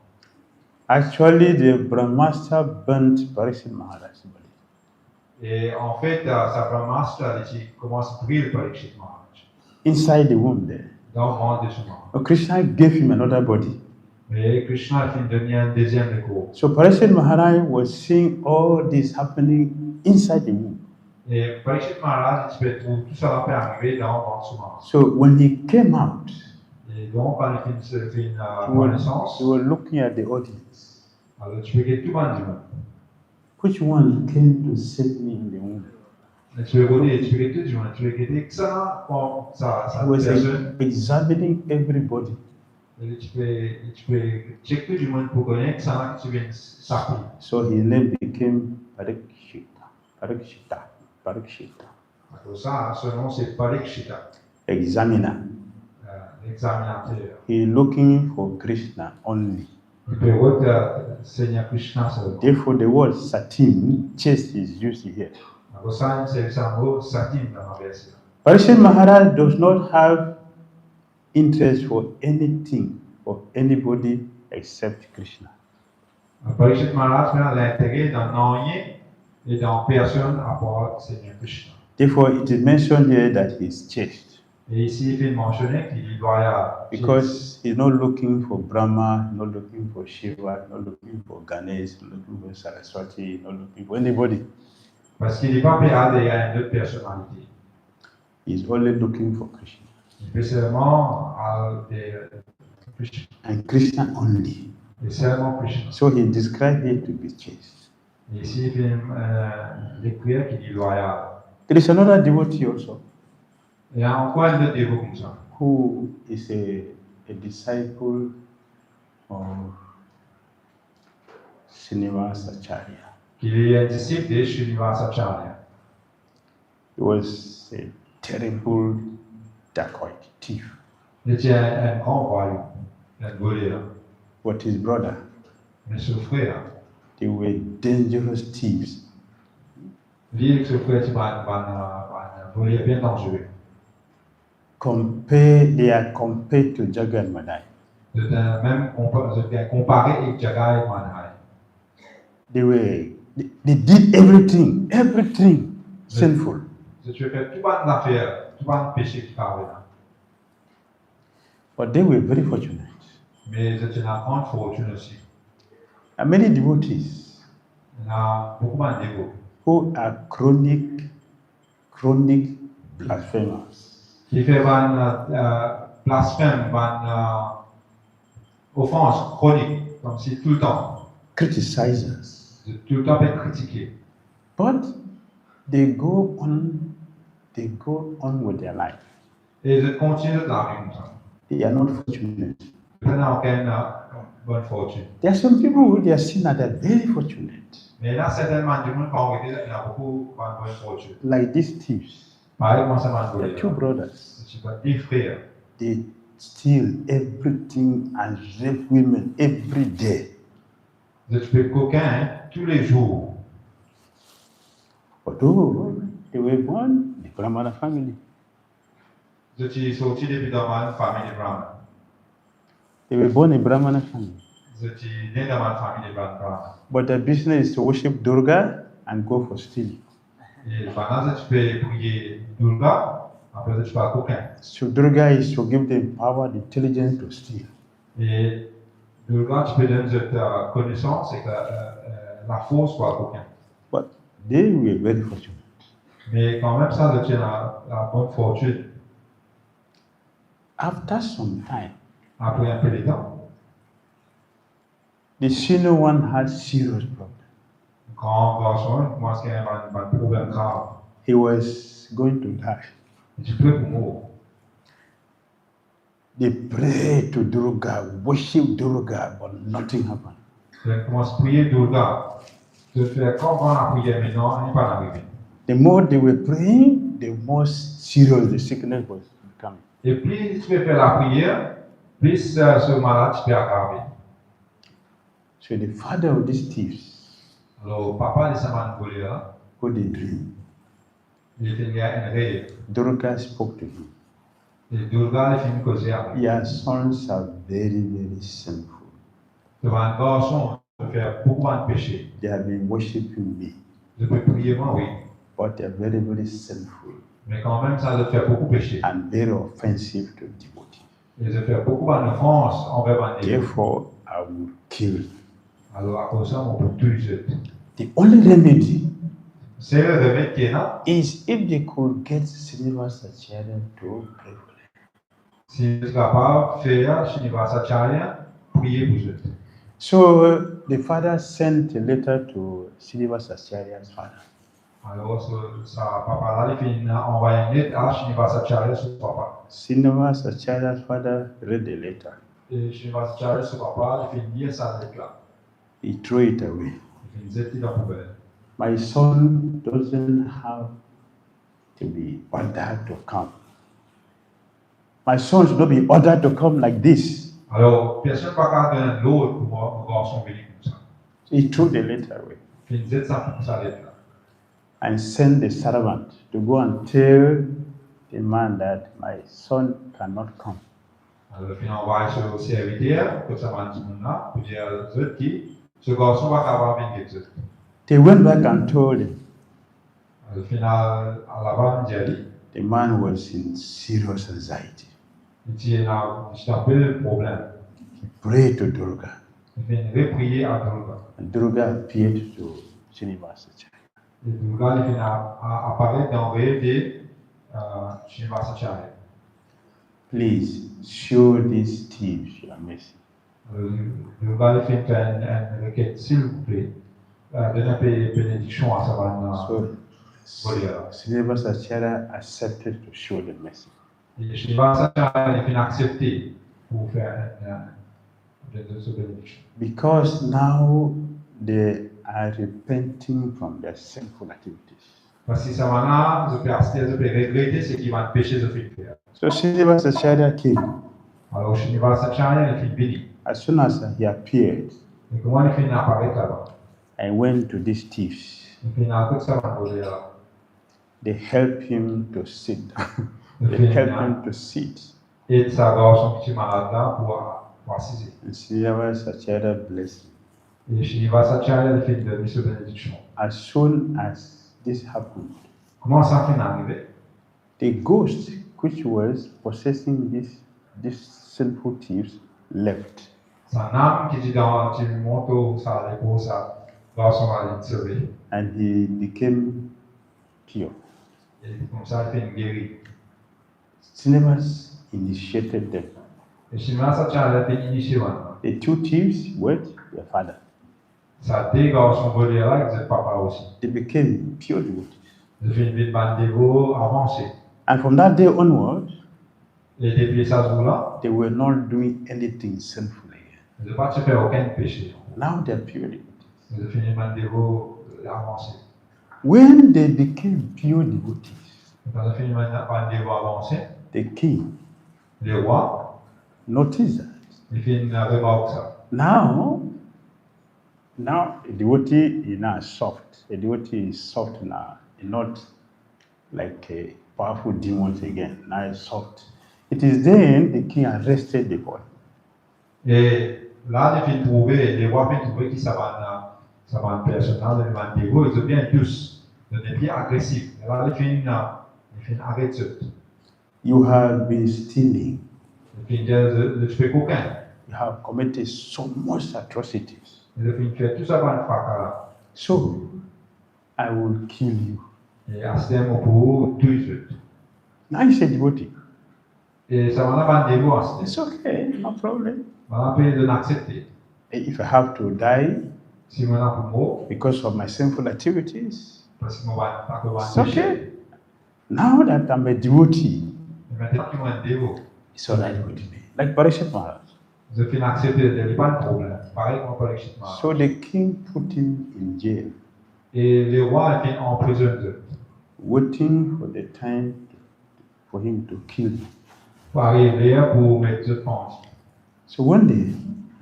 Actually, the Brahmastra burnt Parikshit Maharaj's body. Et en fait, sa Brahmastra, il commence à brûler Parikshit Maharaj. Inside the womb there. Dans le ventre de son enfant. So Krishna gave him another body. Mais Krishna a donné un deuxième corps. So Parikshit Maharaj was seeing all this happening inside the womb. Et Parikshit Maharaj, il peut tout ça peut arriver dans le ventre de son enfant. So when he came out, Et donc, quand il fait une naissance, he was looking at the audience. alors tu peux get tout le monde. Which one came to save me in the womb? Tu peux regarder, tu peux get tout le monde. Tu peux get excellent comme ça He was personne. examining everybody. Et tu peux check tout le monde pour connaître ça que tu viens s'appeler. So his name became Parikshita. Parikshita. Parikshita. Pour ça, son nom c'est Parikshita, Examiner. l'examinateur. He looking for Krishna only. Il peut voir Seigneur Krishna seulement. Therefore, the word satim, chest, is used here. Pour ça, c'est le mot satim dans ma version. Parikshit Maharaj does not have interest for anything or anybody except Krishna. Parikshit Maharaj a l'intérêt dans rien et dans personne à part Seigneur Krishna. Therefore, it is mentioned here that he is chaste. Et ici, il est mentionné qu'il est loyal. Because he's not looking for Brahma, not looking for Shiva, not looking for Ganesh, not looking for Saraswati, not looking for anybody. Parce qu'il n'est pas prêt à aller à une autre personnalité. He's only looking for Krishna. Il peut seulement aller Krishna. And Krishna only. Et seulement Krishna. So he described here to be chaste. Et ici, il fait décrire qu'il est loyal. There is another devotee also Il y a encore un autre dévot comme ça. who is a disciple of Srinivasacharya. Il est un disciple de Srinivasacharya. He was a terrible dacoit, thief. Il était un grand voyou, un voleur. But his brother, Mais ce frère, they were dangerous thieves. lui et ce frère, c'est un voleur bien dangereux. They are compared to Jaga and Madai. Je t'ai comparé avec Jaga et Manhai. They did everything sinful. Je te fais tout bonne affaire, tout bon péché qui parle là. But they were very fortunate. Mais c'est une grande fortune aussi. And many devotees Il y a beaucoup de dévots who are chronic blasphemers. qui fait blasphème, offense chronique, comme si tout le temps, Criticizers. tout le temps être critiqué. But they go on with their life. Et ils continuent de la vie comme ça. They are not fortunate. Ils n'ont aucune bonne fortune. There are some people who they are seen that are very fortunate. Mais là, certainement, du monde qui ont été, il y a beaucoup de bonne fortune. Like these thieves. Par exemple, They're two brothers. c'est des frères. They steal everything and rape women every day. Vous êtes coquins tous les jours. But they were born in the Brahmana family. Vous êtes sortis depuis dans ma famille de Brahman. They were born in Brahmana family. Vous êtes nés dans ma famille de Brahman. But their business is to worship Durga and go for stealing. Et pendant que tu peux prier Durga, après tu peux coquin. So Durga is to give them power, the intelligence to steal. Et Durga, tu peux donner cette connaissance et la force pour coquin. But they were very fortunate. Mais quand même, ça, c'est la bonne fortune. After some time, Après un peu de temps, the senior one had serious problem. quand garçon commence à avoir un problème grave, He was going to die. tu peux mourir. They prayed to Durga, worship Durga, but nothing happened. Je commence à prier Durga. Je fais comprendre la prière, mais non, il n'est pas arrivé. The more they were praying, the more serious the sickness was becoming. Et plus tu peux faire la prière, plus ce malade peut aggraver. So the father of these thieves, Alors, papa de Saman Golia, who they dream, il était un rêve. Durga spoke to him. Et Durga, il fait une cause avec. Your sons are very, very sinful. Devant un garçon, je fais beaucoup de péchés. They have been worshiping me, Je peux prier, moi, oui. but they are very, very sinful Mais quand même, ça, je fais beaucoup de péchés. and very offensive to devotees. Et je fais beaucoup d'offenses envers les dévots. Therefore, I will kill you. Alors, à cause de ça, on peut tout jeter. The only remedy C'est le remède qui est là. is if they could get Srinivasacharya to pray for them. Si vous êtes capable de faire Srinivasacharya, priez pour eux. So the father sent a letter to Srinivasacharya's father. Alors, ça, papa, là, il a envoyé une lettre à Srinivasacharya, son papa. Srinivasacharya's father read the letter. Et Srinivasacharya, son papa, il fait lire sa lettre là. He threw it away. Il fait jeter dans la poubelle. My son doesn't have to be ordered to come. My son should not be ordered to come like this. Alors, personne ne va pas donner l'autre pour mon garçon venir comme ça. He threw the letter away Il fait jeter sa lettre là. and sent the servant to go and tell the man that my son cannot come. Alors, il a envoyé son serviteur, que ça va dire là, pour dire aux autres qui, ce garçon va avoir venir avec eux. They went back and told him. Au final, à la base, il a dit, The man was in serious anxiety. il a un peu de problème. He prayed to Durga, Il fait une reprière à Durga. and Durga appeared to Srinivasacharya. Et Durga, il apparaît dans le rêve de Srinivasacharya. Please show these thieves your mercy. Durga, il fait une requête, s'il vous plaît, donnez une bénédiction à sa So Srinivasacharya accepted to show the mercy. Et Srinivasacharya, il fait accepter pour faire une bénédiction. Because now they are repenting from their sinful activities. Parce que ça va je peux regretter ce qui va pécher de faire. So Srinivasacharya came Alors Srinivasacharya, il fait béni. as soon as he appeared, Et comment il finit apparaître là-bas? I went to these thieves. Il finit à tout ça va voler là. They helped him to sit down. Il They finit helped à him to sit. aider sa gorge, son petit malade là pour assiser. And Srinivas Acharya blessed him. Et Srinivas Acharya, il finit de mission bénédiction. As soon as this happened, Comment ça finit arrivé? the ghost which was possessing these sinful thieves left. C'est un âme qui dit dans le monte ça l'épaule ça garçon va être sauvé. And he became pure. Et comme ça il finit guéri. Srinivas initiated them. Et Srinivas Acharya a été initié maintenant. The two thieves were their father. Ça deux garçons volés là qui étaient papa aussi. They became pure devotees. Ils finissent vite par niveau avancé. And from that day onwards, Et depuis ça jour-là, they were not doing anything sinful again. ils n'ont pas fait aucun péché. Now they are pure devotees. Ils ont fini par niveau avancé. When they became pure devotees, Quand ils ont fini par niveau avancé, the king les rois, noticed that. ils finissent à remarquer ça. Now a devotee is now soft. A devotee is soft now, not like a powerful demons again. Now it's soft. It is then the king arrested the boy. Et là, ils finissent trouver, les rois finissent trouver qui ça va un personnage, ils vont dévouer, ils sont bien douces, ils sont bien agressifs. Et là, ils finissent arrêter. You have been stealing. Ils finissent de tuer coquin. You have committed so much atrocities. Ils finissent faire tout ça par le fracas là. So I will kill you. Et à ce moment pour tuer. Now he's a devotee. Et ça va pas dévouer à ce It's okay, no problem. moment. On va de l'accepter. If I have to die Si on a pour mot, because of my sinful activities, parce qu'on va pas it's okay. Now that I'm a devotee, maintenant qu'ils vont être dévoués. it's all right with me. Like Parikshit Maharaj. Je finis accepter, il n'y a pas de problème. Pareil comme pour les chrétiens. So the king put him in jail, Et les rois étaient en prison, waiting for the time for him to kill him. pour arriver pour mettre de pension. So one day,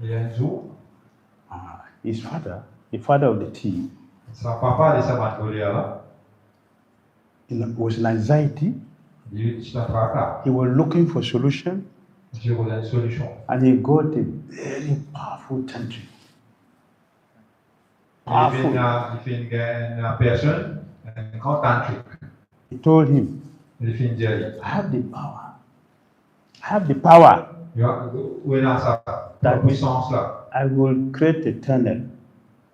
Et un jour, his father, the father of the thief, son papa de sa bancolée là, was in anxiety. il est en tracas. He was looking for solution, J'ai voulu une solution. and he got a very powerful tantric. Il fait une personne, un grand tantrique. He told him, Il fait une diarrhée. I have the power. I have the power. Où est dans sa puissance là? I will create a tunnel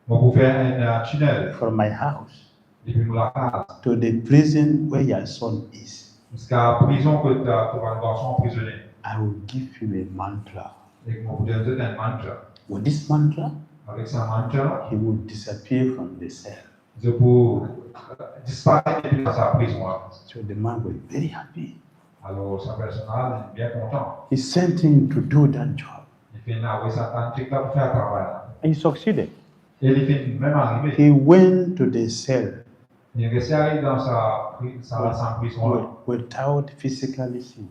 On peut faire un tunnel from my house depuis la case to the prison where your son is. jusqu'à la prison que tu as pour un garçon emprisonné. I will give him a mantra. Et on peut donner un mantra. With this mantra, Avec ce mantra, he will disappear from the cell. je peux disparaître depuis sa prison là. So the man was very happy. Alors, sa personnage est bien content. He sent him to do that job. Il fait une avec sa tantrique là pour faire un travail. And he succeeded. Et il fait même arrivé. He went to the cell Il est resté arrivé dans sa prison là. without physically seeing.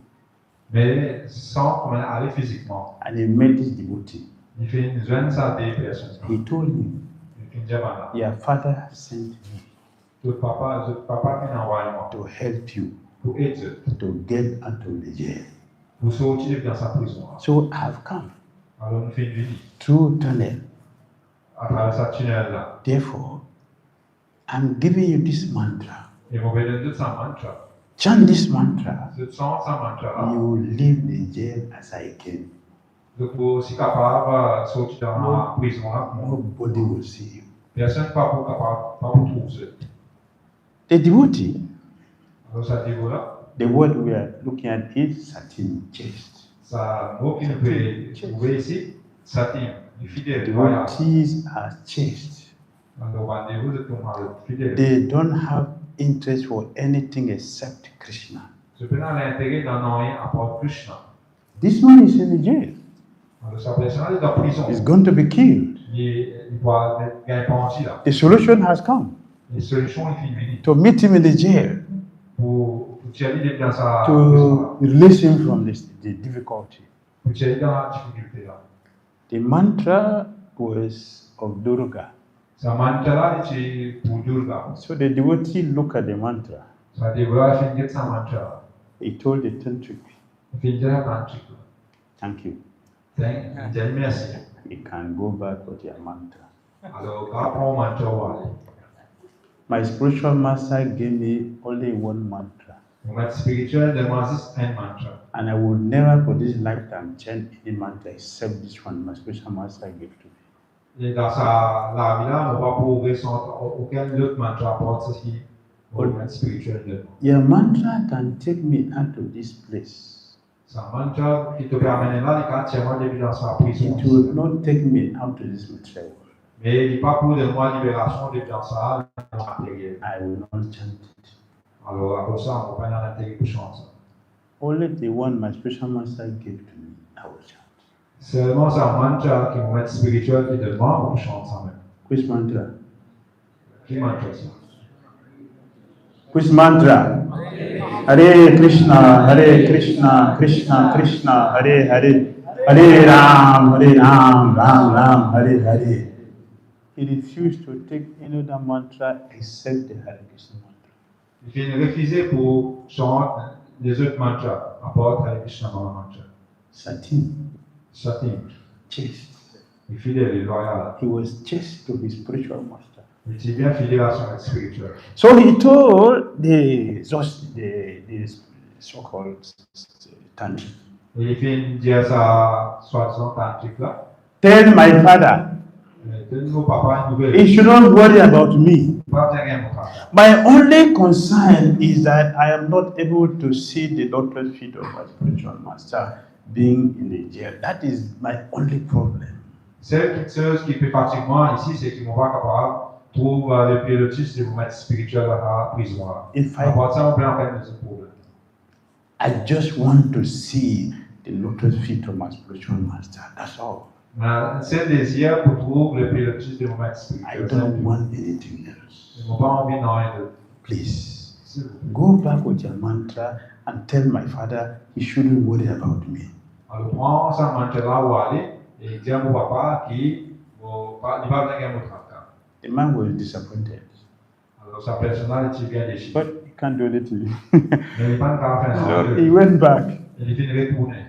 Mais sans comment aller physiquement. And he met this devotee. Il fait une jeune ça des personnes. He told him, Il fait une diamant là. your father sent me Votre papa fait un envoyement to help you pour aider, to get out of the jail. pour sortir dans sa prison là. So I have come Alors, nous faisons une visite through tunnel. à travers sa tunnel là. Therefore, I'm giving you this mantra. Et on va donner sa mantra. Chant this mantra. Je sens sa mantra là. You will leave the jail as I came. Je peux aussi capable de sortir dans la prison là. Nobody will see you. Personne pas pour capable, pas pour trouver. The devotee, Alors, ça dit voilà. the word we are looking at is satin chaste. Ça, mot qui nous peut trouver ici, satin, du fidèle, voilà. Devotees are chaste. Alors, rendez-vous de ton mari, fidèle. They don't have interest for anything except Krishna. Je peux dans l'intérêt dans rien à part Krishna. This man is in the jail. Alors, sa personne est en prison. He's going to be killed. Il doit gagner pension là. The solution has come Les solutions, il finit to meet him in the jail, pour tirer dans sa to prison là. release him from the difficulty. Pour tirer dans la difficulté là. The mantra was of Durga. Ce mantra-là, c'est pour Durga. So the devotee looked at the mantra. So the devotee finit sa mantra. He told the tantric, Il finit la tantric. thank you. Merci. You can go back with your mantra. Alors, quand mantra, My spiritual master gave me only one mantra. mon maître spirituel demande juste un mantra. And I would never for this lifetime change any mantra except this one my spiritual master gave to me. Et dans la vie là, on va prouver aucun autre mantra à part ce qui mon maître spirituel demande. Your mantra can take me out of this place. C'est un mantra qui te permet là, quand tu es depuis dans sa prison. It will not take me out of this material. Mais il n'est pas pour de moi libération depuis dans sa matériel. I will not chant it. Alors, après ça, on va pas dans l'intérieur pour chanter. Only the one my spiritual master gave to me, I will chant. Seulement, c'est un mantra qui mon maître spirituel qui demande pour chanter ça même. Which mantra? Qui mantra ça? Which mantra? Hare Krishna, Hare Krishna, Krishna Krishna, Hare Hare, Hare Ram, Ram Ram, Hare Hare. He refused to take any other mantra except the Hare Krishna mantra. Il a refusé pour chanter les autres mantras, à part Hare Krishna mantra. Sati, Chaste. chaste. Il est fidèle, il est loyal. He was chaste to his spiritual master. Il était bien fidèle à son maître spirituel. So he told the so-called tantric, Il fait dire ça, soi-disant tantrique là. tell my father Donne-nous papa une nouvelle. he shouldn't worry about me. Pas rien, mon papa. My only concern is that I am not able to see the lotus feet of my spiritual master being in the jail. That is my only problem. Seule chose qui peut fatiguer moi ici, c'est qu'ils ne sont pas capables de trouver le pilotis de mon maître spirituel à la prison. If À part ça, on peut en faire des problèmes. I just want to see the lotus feet of my spiritual master. That's all. C'est un désir pour trouver le pilotis de mon maître I spirituel. don't want anything else. Ils n'ont pas envie d'en rien d'autre. Please S'il vous plaît. go back with your mantra and tell my father he shouldn't worry about me. Alors, prends ça mantra où aller et dis à mon papa qu'il ne va pas venir mon travail. The man was disappointed, Alors, sa personnalité vient déchirée. but he can't do anything. Mais il n'est pas encore fait ça. He went back. Il vient retourner.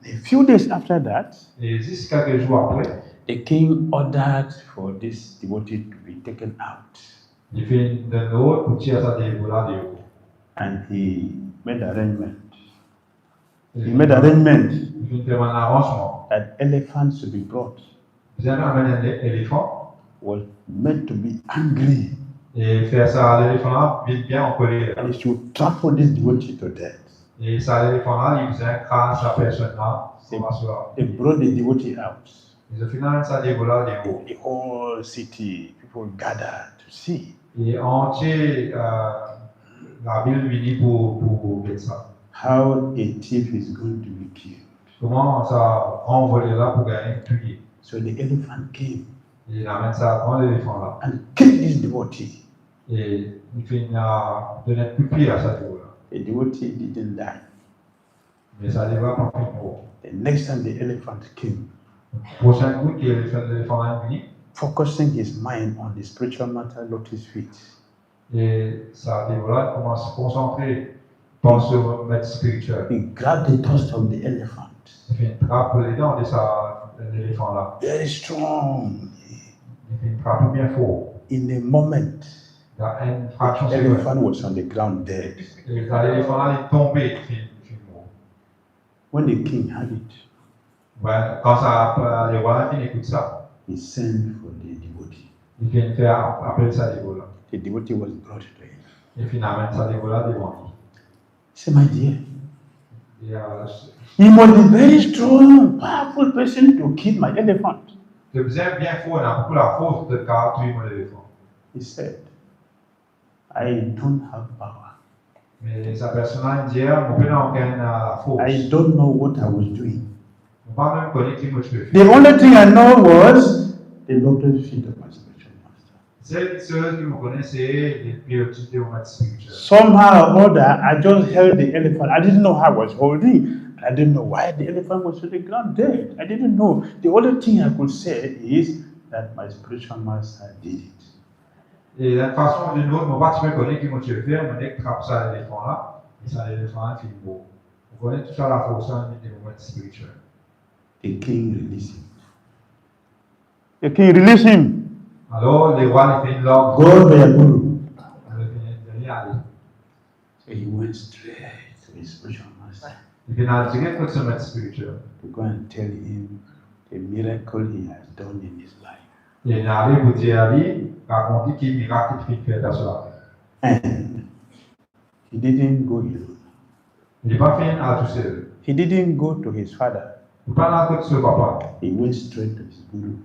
A few days after that, Et juste quelques jours après, the king ordered for this devotee to be taken out. il fait de l'autre pour tirer sa dévola de haut. And he made arrangement. He made arrangement Il fait un arrangement. that elephants to be brought Vous avez amené un éléphant was meant to be angry et faire ça, l'éléphant là, bien en colère. and he should trample this devotee to death. Et ça, l'éléphant là, il faisait craindre sa personne là, They, pour m'asseoir. they brought the devotee out. Et au final, ça dévola de haut. The whole city, people gathered to see. Et entier, la ville venue pour mettre ça. How a thief is going to be killed. Comment ça envolé là pour gagner tuer. So the elephant came Et il amène ça dans l'éléphant là. and killed this devotee. Et il fait donner un coup de pied à sa dévola. The devotee didn't die. Mais ça dévola pas plus mort. The next time the elephant came, Prochain coup, l'éléphant là est venu. focusing his mind on the spiritual matter lotus feet. Et ça dévola commence à se concentrer dans ce maître spirituel. He grabbed the tusk of the elephant. Il fait une trappe les dents de l'éléphant là. Very strong. Il fait une trappe bien fort. In a moment, Il y a une fraction the de seconde. elephant was on the ground dead. Et l'éléphant là il est tombé, il fait mort. When the king had it, Ben, quand ça, les rois il écoute ça, he sent for the devotee. il vient faire appeler ça dévola. The devotee was brought to him. Et finalement ça dévola devant lui. He said, my dear, Et he must be very strong, powerful person to kill my elephant. je faisais bien fort, on a beaucoup la force de car tuer mon éléphant. He said, I don't have power. Mais sa personne dit, mon père n'a aucune force. I don't know what I was doing. On ne peut pas même connaître qui moi je peux faire. The only thing I know was the lotus feet of my spiritual master. Celle qui me connaît, c'est les pilotis de mon maître spirituel. Somehow or other, I just held the elephant. I didn't know how I was holding. I didn't know why the elephant was on the ground dead. I didn't know. The only thing I could say is that my spiritual master did it. Et d'une façon ou d'une autre, mon parti me connaît qui m'a tué faire, mon nez trappe ça l'éléphant là, et ça l'éléphant qui est beau. Vous connaissez tout ça la force en des moments spirituels. The king released him. The king released him. Alors, les rois les fait l'ordre. Go there, Guru. So he went straight to his spiritual master. Il vient à direct avec son maître spirituel. To go and tell him the miracle he has done in his life. Il est allé pour dire à lui, raconter quel miracle il fait dans sa vie. And he didn't go alone. Il n'est pas fait à tout seul. He didn't go to his father. Il n'est pas là avec son papa. He went straight to his guru.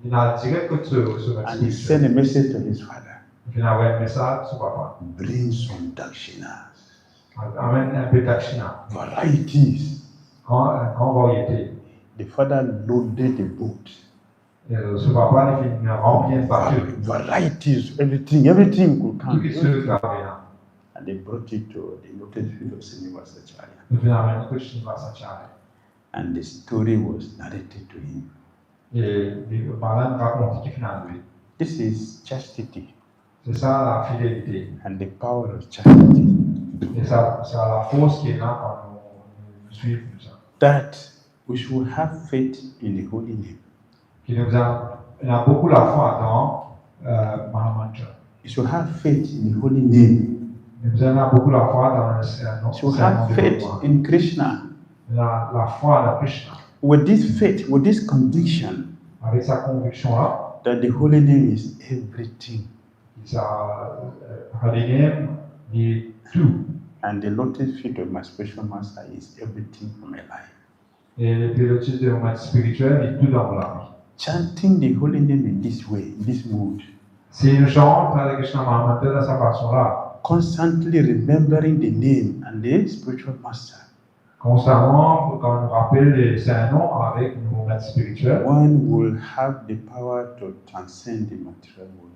Il a direct avec son maître And he spirituel. sent a message to his father. Il vient envoyer un message à son papa. Bring some dakshinas. Amène un peu d'actina. Varieties. Une grande variété. The father loaded the boat. Et son papa il fait remplir un bateau. Varieties, everything could Tout qui come. se gravé là. And they brought it to the lotus field of Srinivasacharya. Il vient amener un peu de Srinivasacharya. And the story was narrated to him. Et le malin raconte qui finit lui. This is chastity C'est ça la fidélité. and the power of chastity. Et ça la force qui est là quand nous suivons ça. That we should have faith in the holy name. Qui nous a beaucoup la foi dans Mahamantra. You should have faith in the holy name. Nous avons beaucoup la foi dans le nom. You should have faith in Krishna. La foi dans Krishna. With this faith, with this conviction Avec sa conviction là, that the holy name is everything. ça rallième dit tout. And the lotus feet of my spiritual master is everything for my life. Et le pilotis de mon spirituel est tout dans la vie. Chanting the holy name in this way, in this mood, Si nous chantons Hare Krishna Mahamantra dans sa façon là, constantly remembering the name and the spiritual master, constamment, quand on nous rappelle les saints noms avec nos maîtres spirituels, one will have the power to transcend the material world.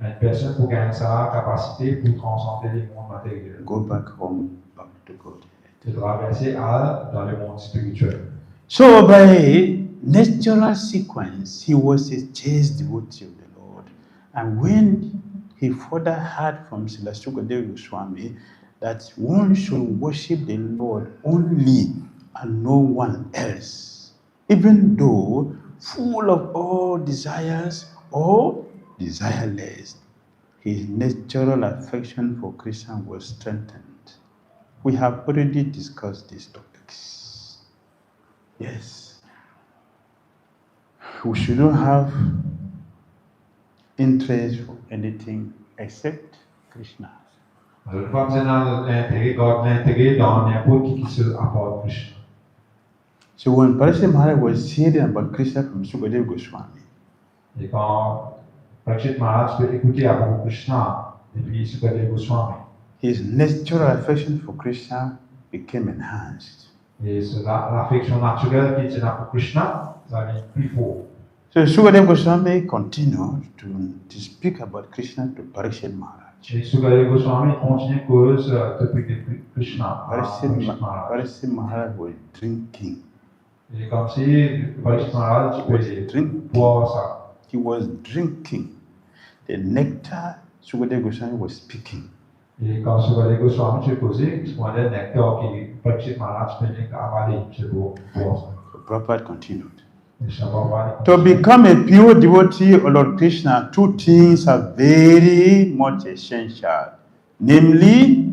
une personne pour gagner sa capacité pour transcender les mondes matériels, Go back home, back to God. de traverser dans le monde spirituel. So by natural sequence, he was a chaste devotee of the Lord. And when he further heard from Srila Sukadeva Swami that one should worship the Lord only and no one else, even though full of all desires or desireless, his natural affection for Krishna was strengthened. We have already discussed these topics. Yes. We shouldn't have interest for anything except Krishna. Alors, pas besoin d'intégrer dans n'importe qui se apporte Krishna. So when Parashar Maharaj was hearing about Krishna from Sukadeva Goswami, Et quand Parashar Maharaj peut écouter à propos de Krishna depuis Sukadeva Goswami, his natural affection for Krishna became enhanced. et l'affection naturelle qui est là pour Krishna, ça devient plus fort. So Sukadeva Goswami continued to speak about Krishna to Parashar Maharaj. Et Sukadeva Goswami continue cause depuis Krishna. Parashar Maharaj was drinking. Et comme si Parashar Maharaj pouvait boire ça. He was drinking the nectar Sukadeva Goswami was speaking. Et quand Sukadeva Goswami s'est posé, il a le nectar qui Parashar Maharaj peut avaler, c'est pour boire ça. So Prabhupada continued. Et ça va avaler. To become a pure devotee of Lord Krishna, two things are very much essential. Namely,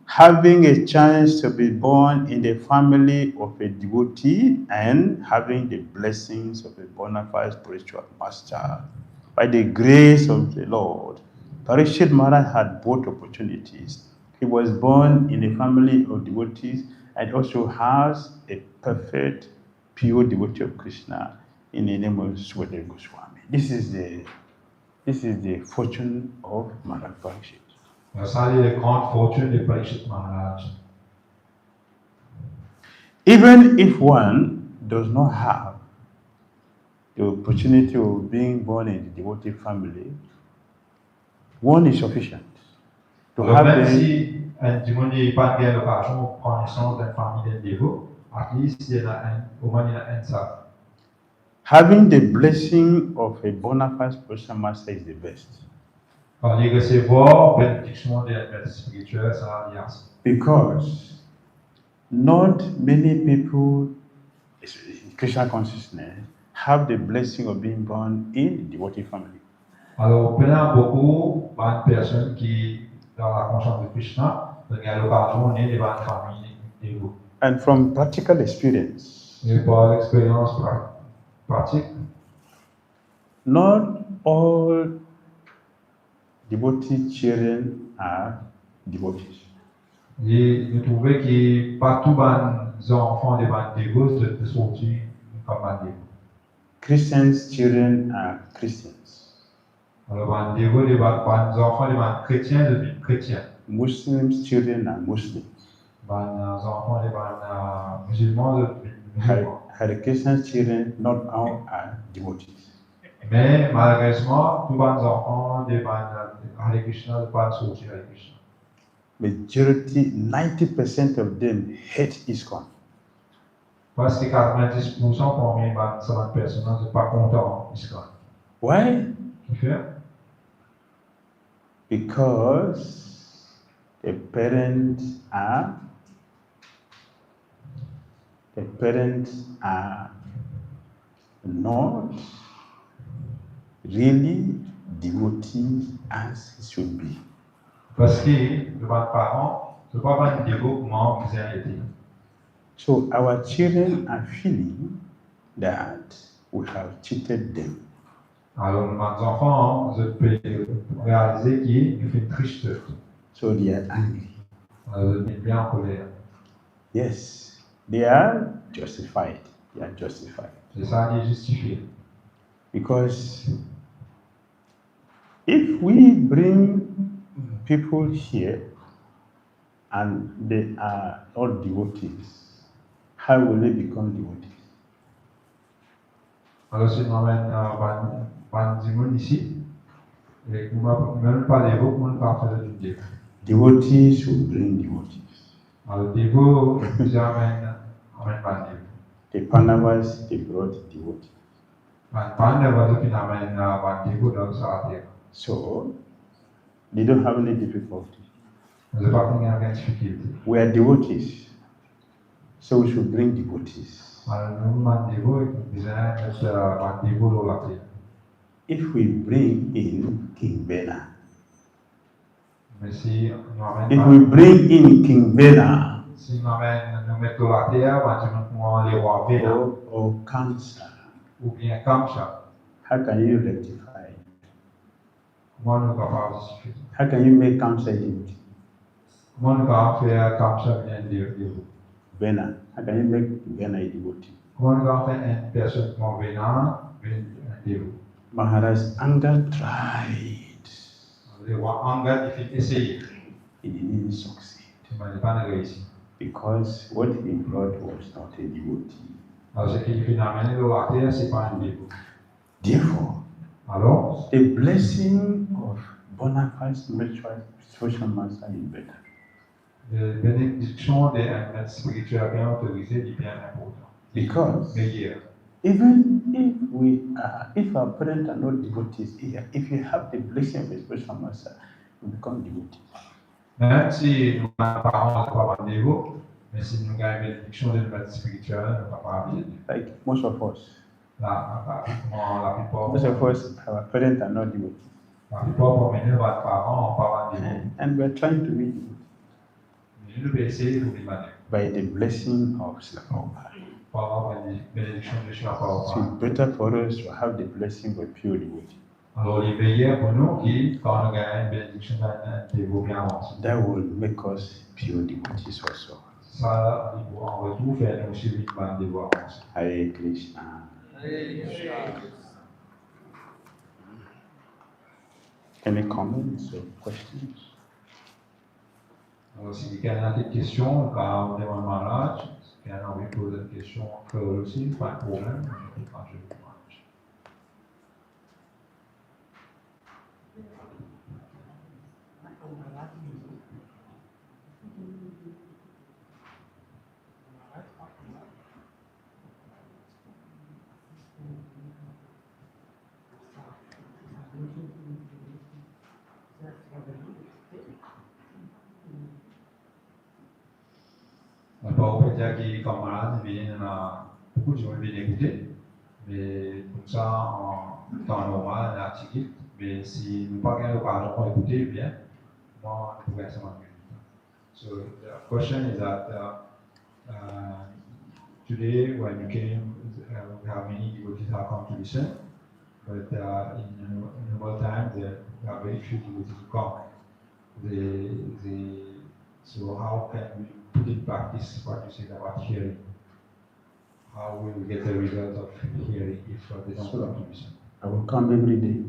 having a chance to be born in the family of a devotee and having the blessings of a bona fide spiritual master. By the grace of the Lord, Parashar Maharaj had both opportunities. He was born in a family of devotees and also has a perfect, pure devotee of Krishna in the name of Sukadeva Goswami. This is the fortune of Maharaj Parashar. Ça, c'est la grande fortune de Parashar Maharaj. Even if one does not have the opportunity of being born in a devotee family, one is sufficient to Alors, have même the, si un démon n'est pas bien l'occasion de prendre naissance d'une famille d'un dévot, at least woman in South. Having the blessing of a bona fide spiritual master is the best. Because not many people, Christian consciousness, have the blessing of being born in the devotee family. Alors, beaucoup de personnes qui, dans la conscience de Krishna, regardent l'occasion de les familles dévotes. And from practical experience, Et par l'expérience pratique, not all devotee children are devotees. et nous trouvons que pas tous les enfants des dévots de sortir comme des dévots. Christians' children are Christians. Alors, les enfants des chrétiens deviennent chrétiens. Muslims' children are Muslims. Les enfants des musulmans deviennent musulmans. Hare Krishna's children, not all are devotees. Mais malheureusement, tous les enfants des Hare Krishna ne pas sortir Hare Krishna. Majority, 90% of them hate ISKCON. Parce que 90% parmi ces personnes ne sont pas contents d'ISKCON. Why? Okay. Because the parents are not really devotees as it should be. Parce que les parents ne sont pas des développements qu'ils ont été. So our children are feeling that we have cheated them. Alors, les enfants, je peux réaliser qu'ils nous font triste. So they are angry. Alors, ils sont bien en colère. Yes, they are justified. They are justified. C'est ça qui est justifié. Because if we bring people here and they are not devotees, how will they become devotees? Alors, si nous amènons un ici, et nous ne même pas les dévots, nous ne pas faire du dévot. Devotees will bring devotees. Alors, les dévots, ils amènent pas les dévots. The Pandavas, they brought devotees. So, they don't have any difficulty. We are devotees, so we should bring devotees. If we bring in King Bena, if we bring in King Bena, or Kamsa, how can you rectify it? How can you make Kamsa empty? Bena, how can you make Bena a devotee? Maharaj's anger tried. He didn't succeed. Because what he brought was not a devotee. Therefore, the blessing of bona fide spiritual master is better. Because even if our parents are not devotees here, if you have the blessing of a spiritual master, you become devotees. Même si nos parents ne sont pas dévots, mais si nous avons une bénédiction de notre spirituelle, nous ne sommes pas bien. Like most of us. Most of us, our parents are not devotees. La plupart parmi nous, nos parents ne sont pas dévots. And we are trying to be devotees. By the blessing of Slapova. So it's better for us to have the blessing of pure devotee. Alors, il est meilleur pour nous qui, quand nous gagnons une bénédiction d'un dévot bien avancé. That will make us pure devotees also. Ça, en retour, fait nous aussi un dévot avancé. Hare Krishna. Any comments or questions? Alors, si quelqu'un a des questions, quand on est en malade, si quelqu'un a envie de poser une question, aussi, pas de problème, je peux pas. dire qu'il est comme malade, il y a beaucoup de gens qui viennent écouter, mais comme ça, en temps normal, un article, mais si nous n'avons pas l'occasion pour écouter, bien, moi, je pourrais seulement écouter. So the question is that today, when you came, we have many devotees who have come to listen, but in normal time, there are very few devotees who come. So how can we put in practice what you said about hearing? How will we get the result of hearing if they don't come to listen? I will come every day.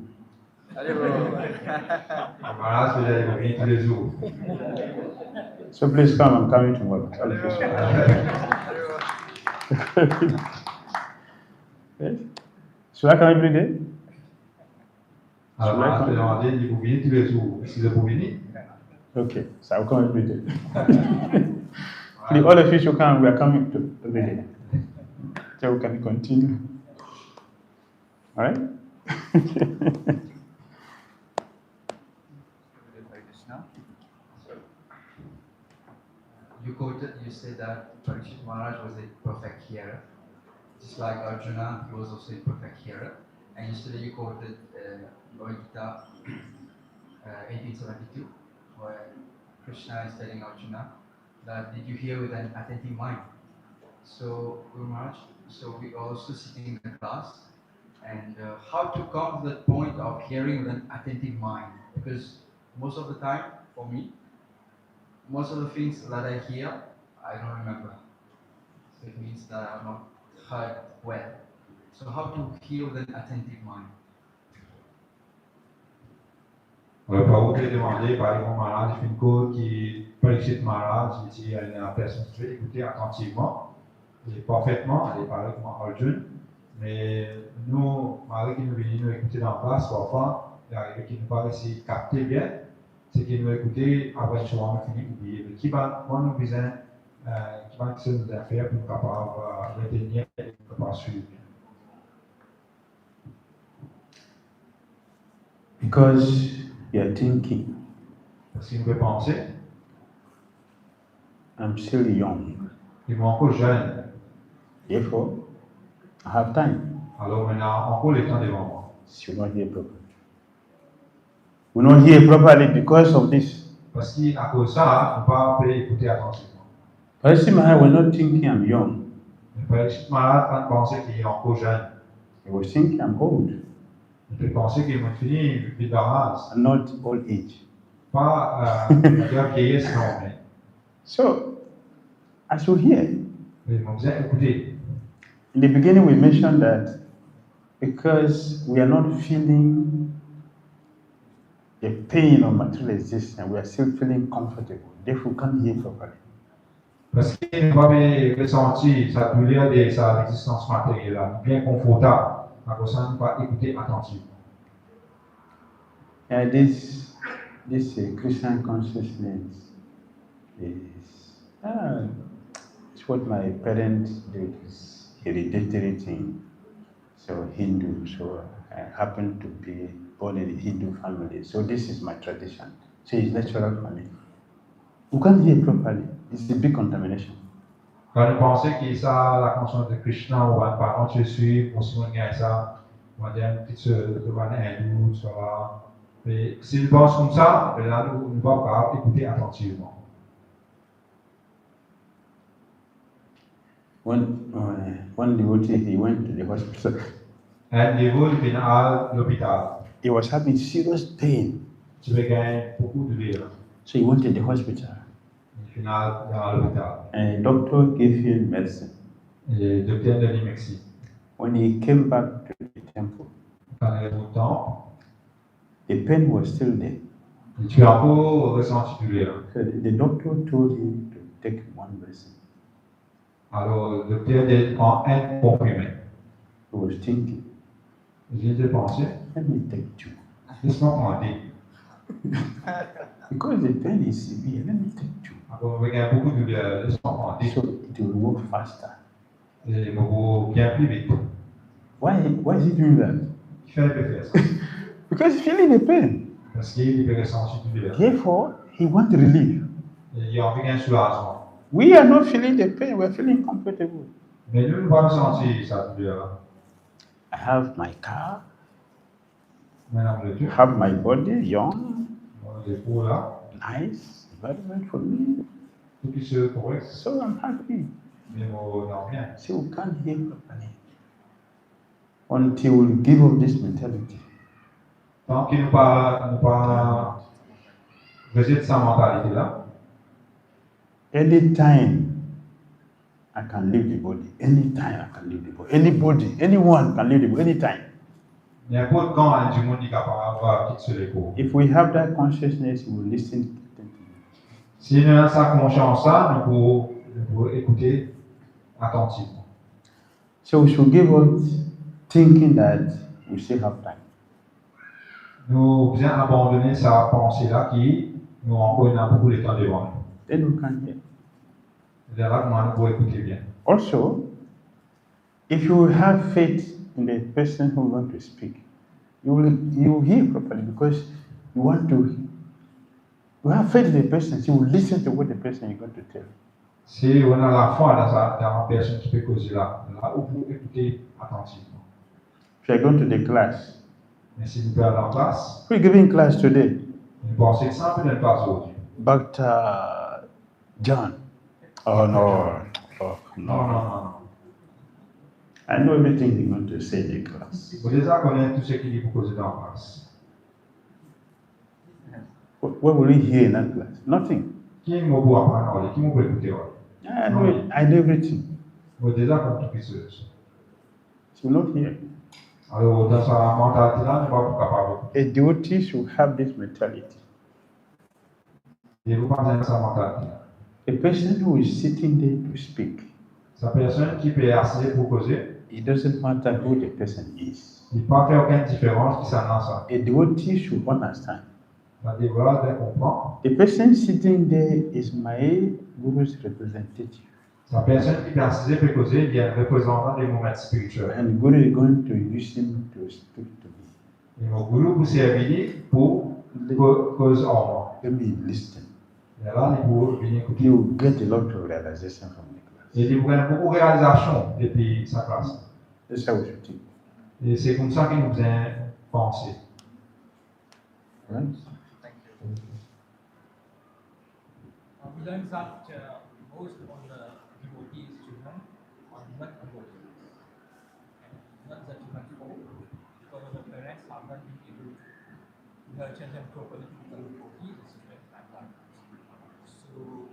So please come, I'm coming tomorrow. Yes? Should I come every day? Alors, vous venez tous les jours. Est-ce que vous venez? Okay, so I'll come every day. Please, all of you should come, we are coming to every day. So we can continue. All right? You said that Parikshit Maharaj was a perfect hearer. Just like Arjuna, he was also a perfect hearer. And yesterday you quoted Lord Gita 1872, where Krishna is telling Arjuna that did you hear with an attentive mind? So Guru Maharaj, so we are also sitting in the class, and how to come to that point of hearing with an attentive mind? Because most of the time, for me, most of the things that I hear, I don't remember. So it means that I have not heard well. So how to hear with an attentive mind? On va pas vous demander, par exemple, Maharaj, une cause qui, Parikshit Maharaj, il dit à une personne qui veut écouter attentivement, et parfaitement, elle est pareil comme Arjuna, mais nous, malgré qu'il nous vienne nous écouter dans la classe, parfois, il arrive qu'il nous paraisse capter bien, c'est qu'il nous écouter après le Swami fini oublier. Mais qui va nous besoin, qui va nous faire pour capable retenir et pour capable suivre. Because you are thinking, Parce qu'il nous fait penser, I'm still young. il est encore jeune. Therefore, I have time. Alors maintenant, encore le temps devant moi. You will not hear properly. We will not hear properly because of this. Parce qu'à cause de ça, on ne peut pas écouter attentivement. Parikshit Maharaj was not thinking I'm young. Le Parikshit Maharaj ne pensait qu'il est encore jeune. He was thinking I'm old. Il peut penser qu'il est fini, il d'âge. Not old age. Pas la vieillesse, non, mais. So, I should hear. Mais on disait, écoutez. In the beginning, we mentioned that because we are not feeling the pain of material existence, we are still feeling comfortable. Therefore, we can't hear properly. Parce qu'il n'a pas ressenti sa douleur de sa existence matérielle, bien confortable. À cause de ça, on ne peut pas écouter attentivement. This Christian consciousness is it's what my parents did. It's hereditary thing. So Hindu. So I happen to be born in a Hindu family. So this is my tradition. So it's natural for me. You can't hear properly. It's a big contamination. Quand nous pensons que ça, la conscience de Krishna, ou un parent te suit, on se met à ça, on va dire un petit devant un hindou, ça va. Mais si nous pensons comme ça, là, nous ne pouvons pas écouter attentivement. One devotee, he went to the hospital. Un dévot vient à l'hôpital. He was having serious pain. Tu veux gagner beaucoup de douleur. So he went to the hospital. Il vient à l'hôpital. And the doctor gave him medicine. Et le docteur donne médecine. When he came back to the temple, Quand il est au temple, the pain was still there. et tu as encore ressenti douleur. So the doctor told him to take one medicine. Alors, le docteur prend un comprimé. He was thinking, Il vient de penser, let me take two. laisse-moi prendre deux. Because the pain is severe, let me take two. Alors, il y a beaucoup de douleur, laisse-moi prendre deux. So it will work faster. Et il va bien plus vite. Why is he doing that? Il fait faire ça. Because he's feeling the pain. Parce qu'il veut ressentir douleur. Therefore, he wants relief. Et il a envie d'un soulagement. We are not feeling the pain, we're feeling comfortable. Mais nous ne pouvons pas sentir sa douleur. I have my car, Maintenant, le I Dieu, have my body, young, mon époux là, nice, environment for me. tout qui se correct, So I'm happy. mais mon non bien. See, we can't hear properly until we give up this mentality. Tant qu'il nous pas rejeter sa mentalité là, Anytime I can leave the body, anytime I can leave the body, anybody, anyone can leave the body, anytime. n'importe quand un du monde est capable d'avoir quitte sur les cours. If we have that consciousness, we will listen attentively. Si nous avons sa conscience là, nous pouvons écouter attentivement. So we should give up thinking that we still have time. Nous devons abandonner sa pensée là qui nous encore beaucoup de temps devant nous. Then we can hear. C'est là que nous pouvons écouter bien. Also, if you have faith in the person who wants to speak, you will hear properly because you want to. You have faith in the person, so you will listen to what the person is going to tell. Si on a la foi dans la personne qui peut causer là, vous pouvez écouter attentivement. If you are going to the class, Mais si nous perdons en classe, we're giving class today, nous pensons que ça peut être pas aujourd'hui. but John, oh no, oh Non, non, no, non. I know everything you're going to say in the class. Vous déjà connaissez tout ce qu'il dit pour causer dans la classe. What will we hear in that class? Nothing. Qui m'a beau apprendre, qui m'a beau écouter. I know everything. Vous déjà comme tout qui se. So not here. Alors dans sa mentalité là, nous ne sommes pas capables. A devotee should have this mentality. Et vous pensez dans sa mentalité. A person who is sitting there to speak, Sa personne qui peut assis pour causer, it doesn't matter who the person is. il ne peut pas faire aucune différence qui s'annonce. A devotee should understand. La dévoile de comprendre. The person sitting there is my guru's representative. La personne qui peut assis pour causer, il y a un représentant des moments spirituels. And Guru is going to use him to speak to me. Et mon gourou vous servir pour cause en moi. Let me listen. Et là, il faut venir écouter. You get a lot of realization from the class. Et il vous gagne beaucoup de réalisations depuis sa classe. That's how we should think. Et c'est comme ça qu'il nous vient penser. Right? Thank you. We learned that most of the devotees' children are not devotees. And not the children fault, because the parents have not been able to nurture them properly to become devotees, it's very like that. So,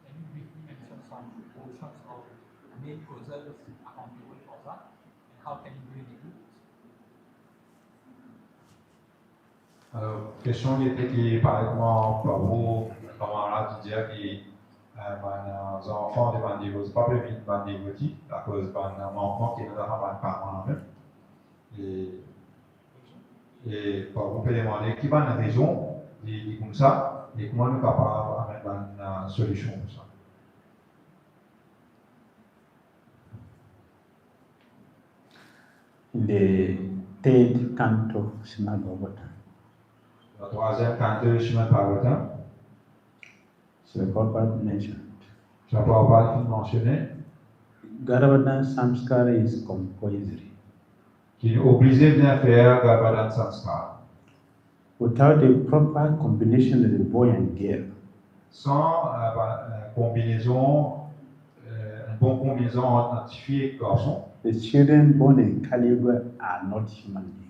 can you briefly mention some portions of main causes accountable for that, and how can you really do it? Alors, question qui était qui, par exemple, pour vous, camarades, de dire que les enfants de bandévotis, pas permis de bandévotis, à cause d'un enfant qui nous a pas de parents même. Et pour vous pouvez demander qui va la raison, dit comme ça, et comment nous sommes capables d'avoir une solution pour ça. The third canto, Srimad Bhagavatam, La troisième canto du chemin de Bhagavatam, Srila Prabhupada mentioned. Prabhupada qui mentionné, Garbhadana Samskara is compulsory. qui est obligé de faire Garbhadana Samskara. Without a proper combination of the boy and girl, Sans combinaison, une bonne combinaison entre fille et garçon, the children born in Kali Yuga are not human beings.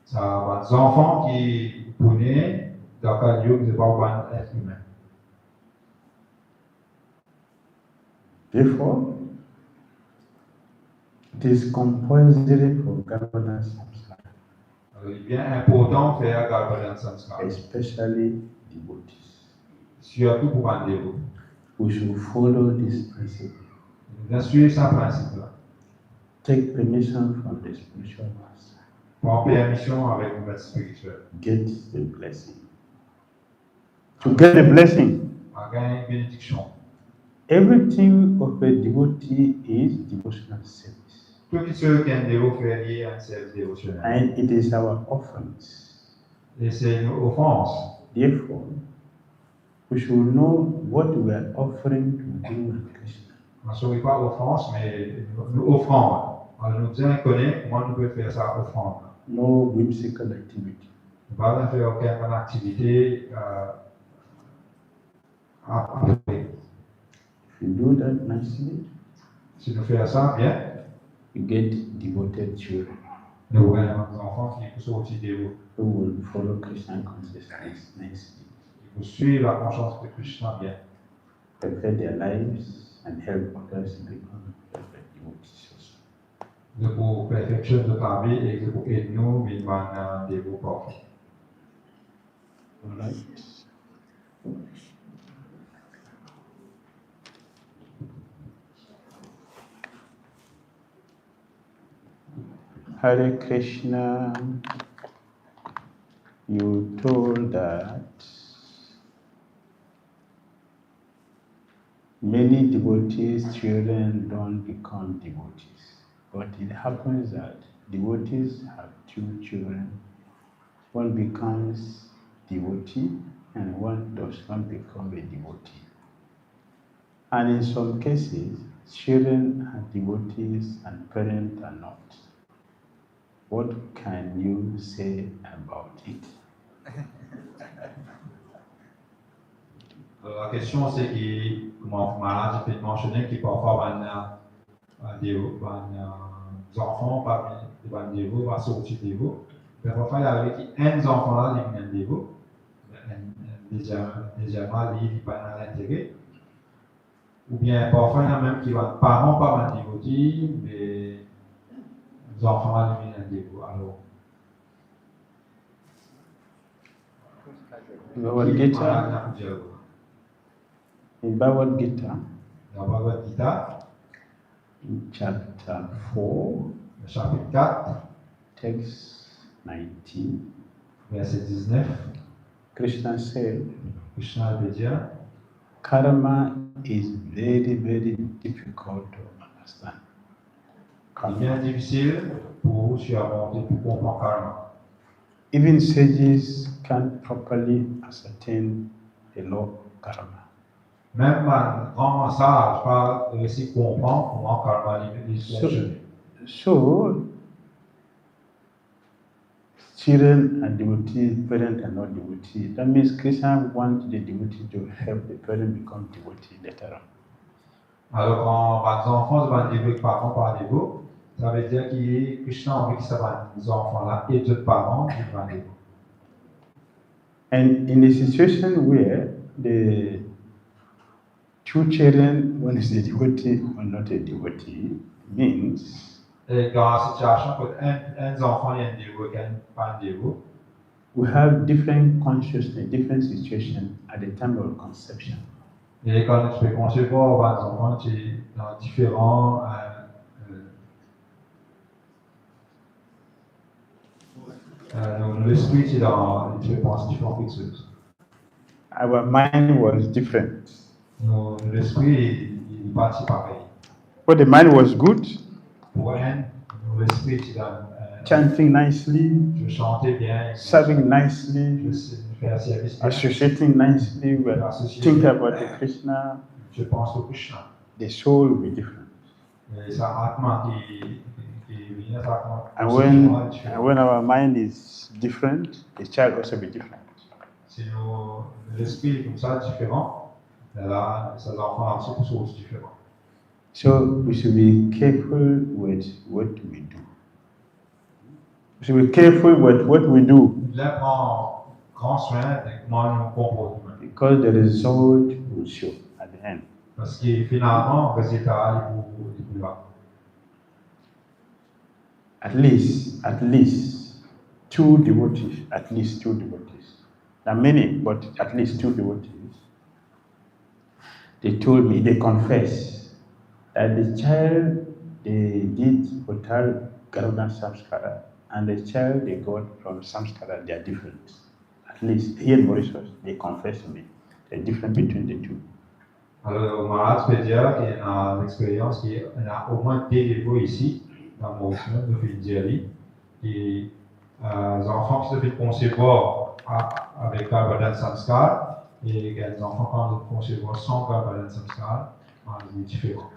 ça va des enfants qui naissent dans le lieu qui n'est pas un être humain. Therefore, it is compulsory for Garbhadana Samskara, Alors, il est bien important de faire Garbhadana Samskara, especially devotees. surtout pour un dévot. We should follow this principle. Nous devons suivre ce principe-là. Take permission from the spiritual master. Prendre permission avec le maître spirituel. Get the blessing. To get the blessing, À gagner une bénédiction. everything of a devotee is devotional service. Tout ce qu'un dévot fait lié à un service dévotionnel. And it is our offerings. Et c'est une offense. Therefore, we should know what we are offering to Guru and Krishna. On ne sourit pas offrande, mais nous offrande. Alors nous devons connaître comment nous pouvons faire ça offrande. No whimsical activity. Nous ne pouvons pas faire aucune activité à faire. If you do that nicely, Si nous faisons ça bien, you get devoted children nous aurons des enfants qui sont aussi dévots, who will follow Krishna consciousness nicely, qui vont suivre la conscience de Krishna bien, prepare their lives and help others to become perfect devotees also. de pour perfectionner notre vie et de pour aider nous, mais nous dévots parfaits. All right. Hare Krishna, you told that many devotees' children don't become devotees, but it happens that devotees have two children. One becomes devotee and one does not become a devotee. And in some cases, children are devotees and parents are not. What can you say about it? La question c'est comment malade peut mentionner qui parfois des enfants pas des dévots pas sortir dévots mais parfois il y avait un enfant là qui est dévot déjà mal il pas l'intérêt ou bien parfois il y a même qui va parents pas dévotés mais les enfants là qui sont dévots alors Bhagavad Gita, in Bhagavad Gita, dans Bhagavad Gita in chapter 4, chapitre 4 text 19, verset 19 Krishna said, Krishna veut dire karma is very, very difficult to understand. c'est bien difficile pour surmonter, pour comprendre karma. Even sages can't properly ascertain the law of karma. Même un grand sage pas réussi à comprendre comment karma fonctionne. So, children are devotees, parents are not devotees. That means Krishna wants the devotee to help the parent become devotee later on. Alors quand les enfants deviennent dévots, parents par dévots, ça veut dire que Krishna a envie que ces enfants-là et d'autres parents deviennent dévots. And in a situation where the two children, one is a devotee or not a devotee, means Et dans la situation où un enfant est un dévot et un pas un dévot, we have different consciousness, different situations at the time of conception. et quand tu peux concevoir les enfants, tu es dans différents l'esprit est dans différentes choses. Our mind was different. L'esprit il n'est pas si pareil. But the mind was good, Pour un, l'esprit est dans chanting nicely, je chantais bien, serving nicely, je fais service bien, associating nicely, we think about the Krishna, je pense au Krishna. the soul will be different. Et ça atma qui vient ça And when our mind is different, the child also be different. Si l'esprit est comme ça différent, là, ces enfants sont aussi différents. So we should be careful with what we do. We should be careful with what we do, Il prend grand soin de comment nous comportons. because the result will show at the end. Parce que finalement, le résultat est là. At least two devotees, There are many, but at least two devotees. They told me, they confess that the child they did Hotal Garudan Samskara and the child they got from Samskara, they are different. At least here in Mauritius, they confess to me, the difference between the two. Alors, Maharaj peut dire qu'il y a une expérience qu'il y a au moins deux dévots ici, dans Mauritius, depuis Dhira, et les enfants qui se font concevoir avec Garudan Samskara, et les enfants, quand nous concevons son Bhajan Samskar, en vie différente.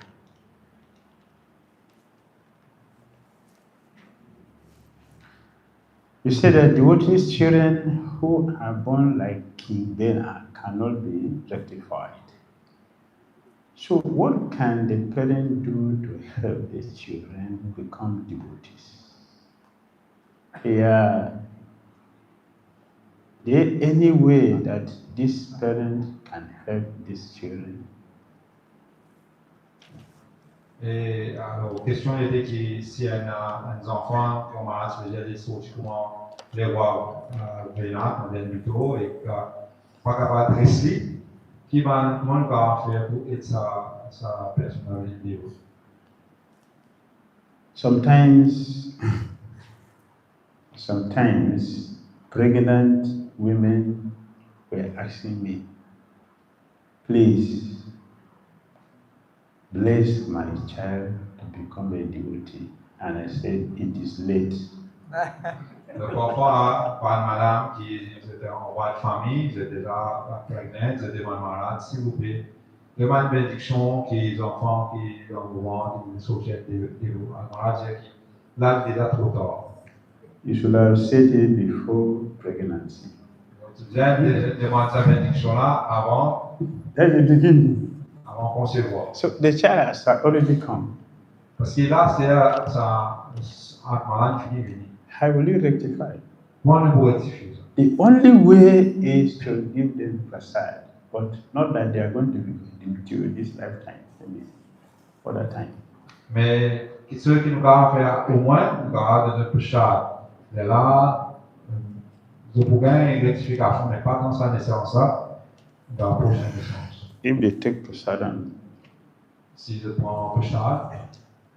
You say that devotees' children who are born like King Dhira cannot be rectified. So what can the parent do to help the children become devotees? There any way that this parent can help these children? Et alors, la question était que si on a des enfants, comment est-ce que les choses, comment les voir venir dans le bureau et pas capable de rester, qui va faire pour aider sa personnalité. Sometimes pregnant women were asking me, please bless my child to become a devotee. And I said, it is late. Donc, parfois, par une madame qui était en roi de famille, vous êtes déjà prégnante, vous êtes déjà malade, s'il vous plaît, demande une bénédiction que les enfants qui ont le ventre, qui sont sujets de l'eau. Alors, dire que là, c'est déjà trop tard. You should have said it before pregnancy. Donc, tu demande sa bénédiction-là avant. At the beginning. Avant concevoir. So the child has already come. Parce que là, c'est un malade qui est venu. How will you rectify? Comment on peut rectifier ça? The only way is to give them prasad, but not that they are going to be into this lifetime, maybe other time. Mais ce qui nous va faire au moins, nous va de notre prasad. Et là, nous pouvons gagner une rectification, mais pas dans sa naissance, dans la prochaine naissance. If they take prasadam, Si je prends un prasad,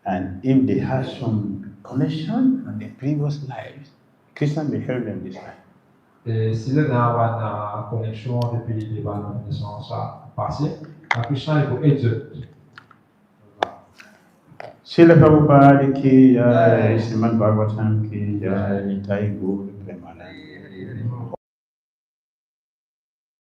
and if they have some connection on the previous lives, Krishna may help them this time. et si le gars a une connexion depuis les naissances passées, la Krishna est pour aider. Srila Prabhupada ki jai, Srimad Bhagavatam ki jai, Nitai Gaur Prem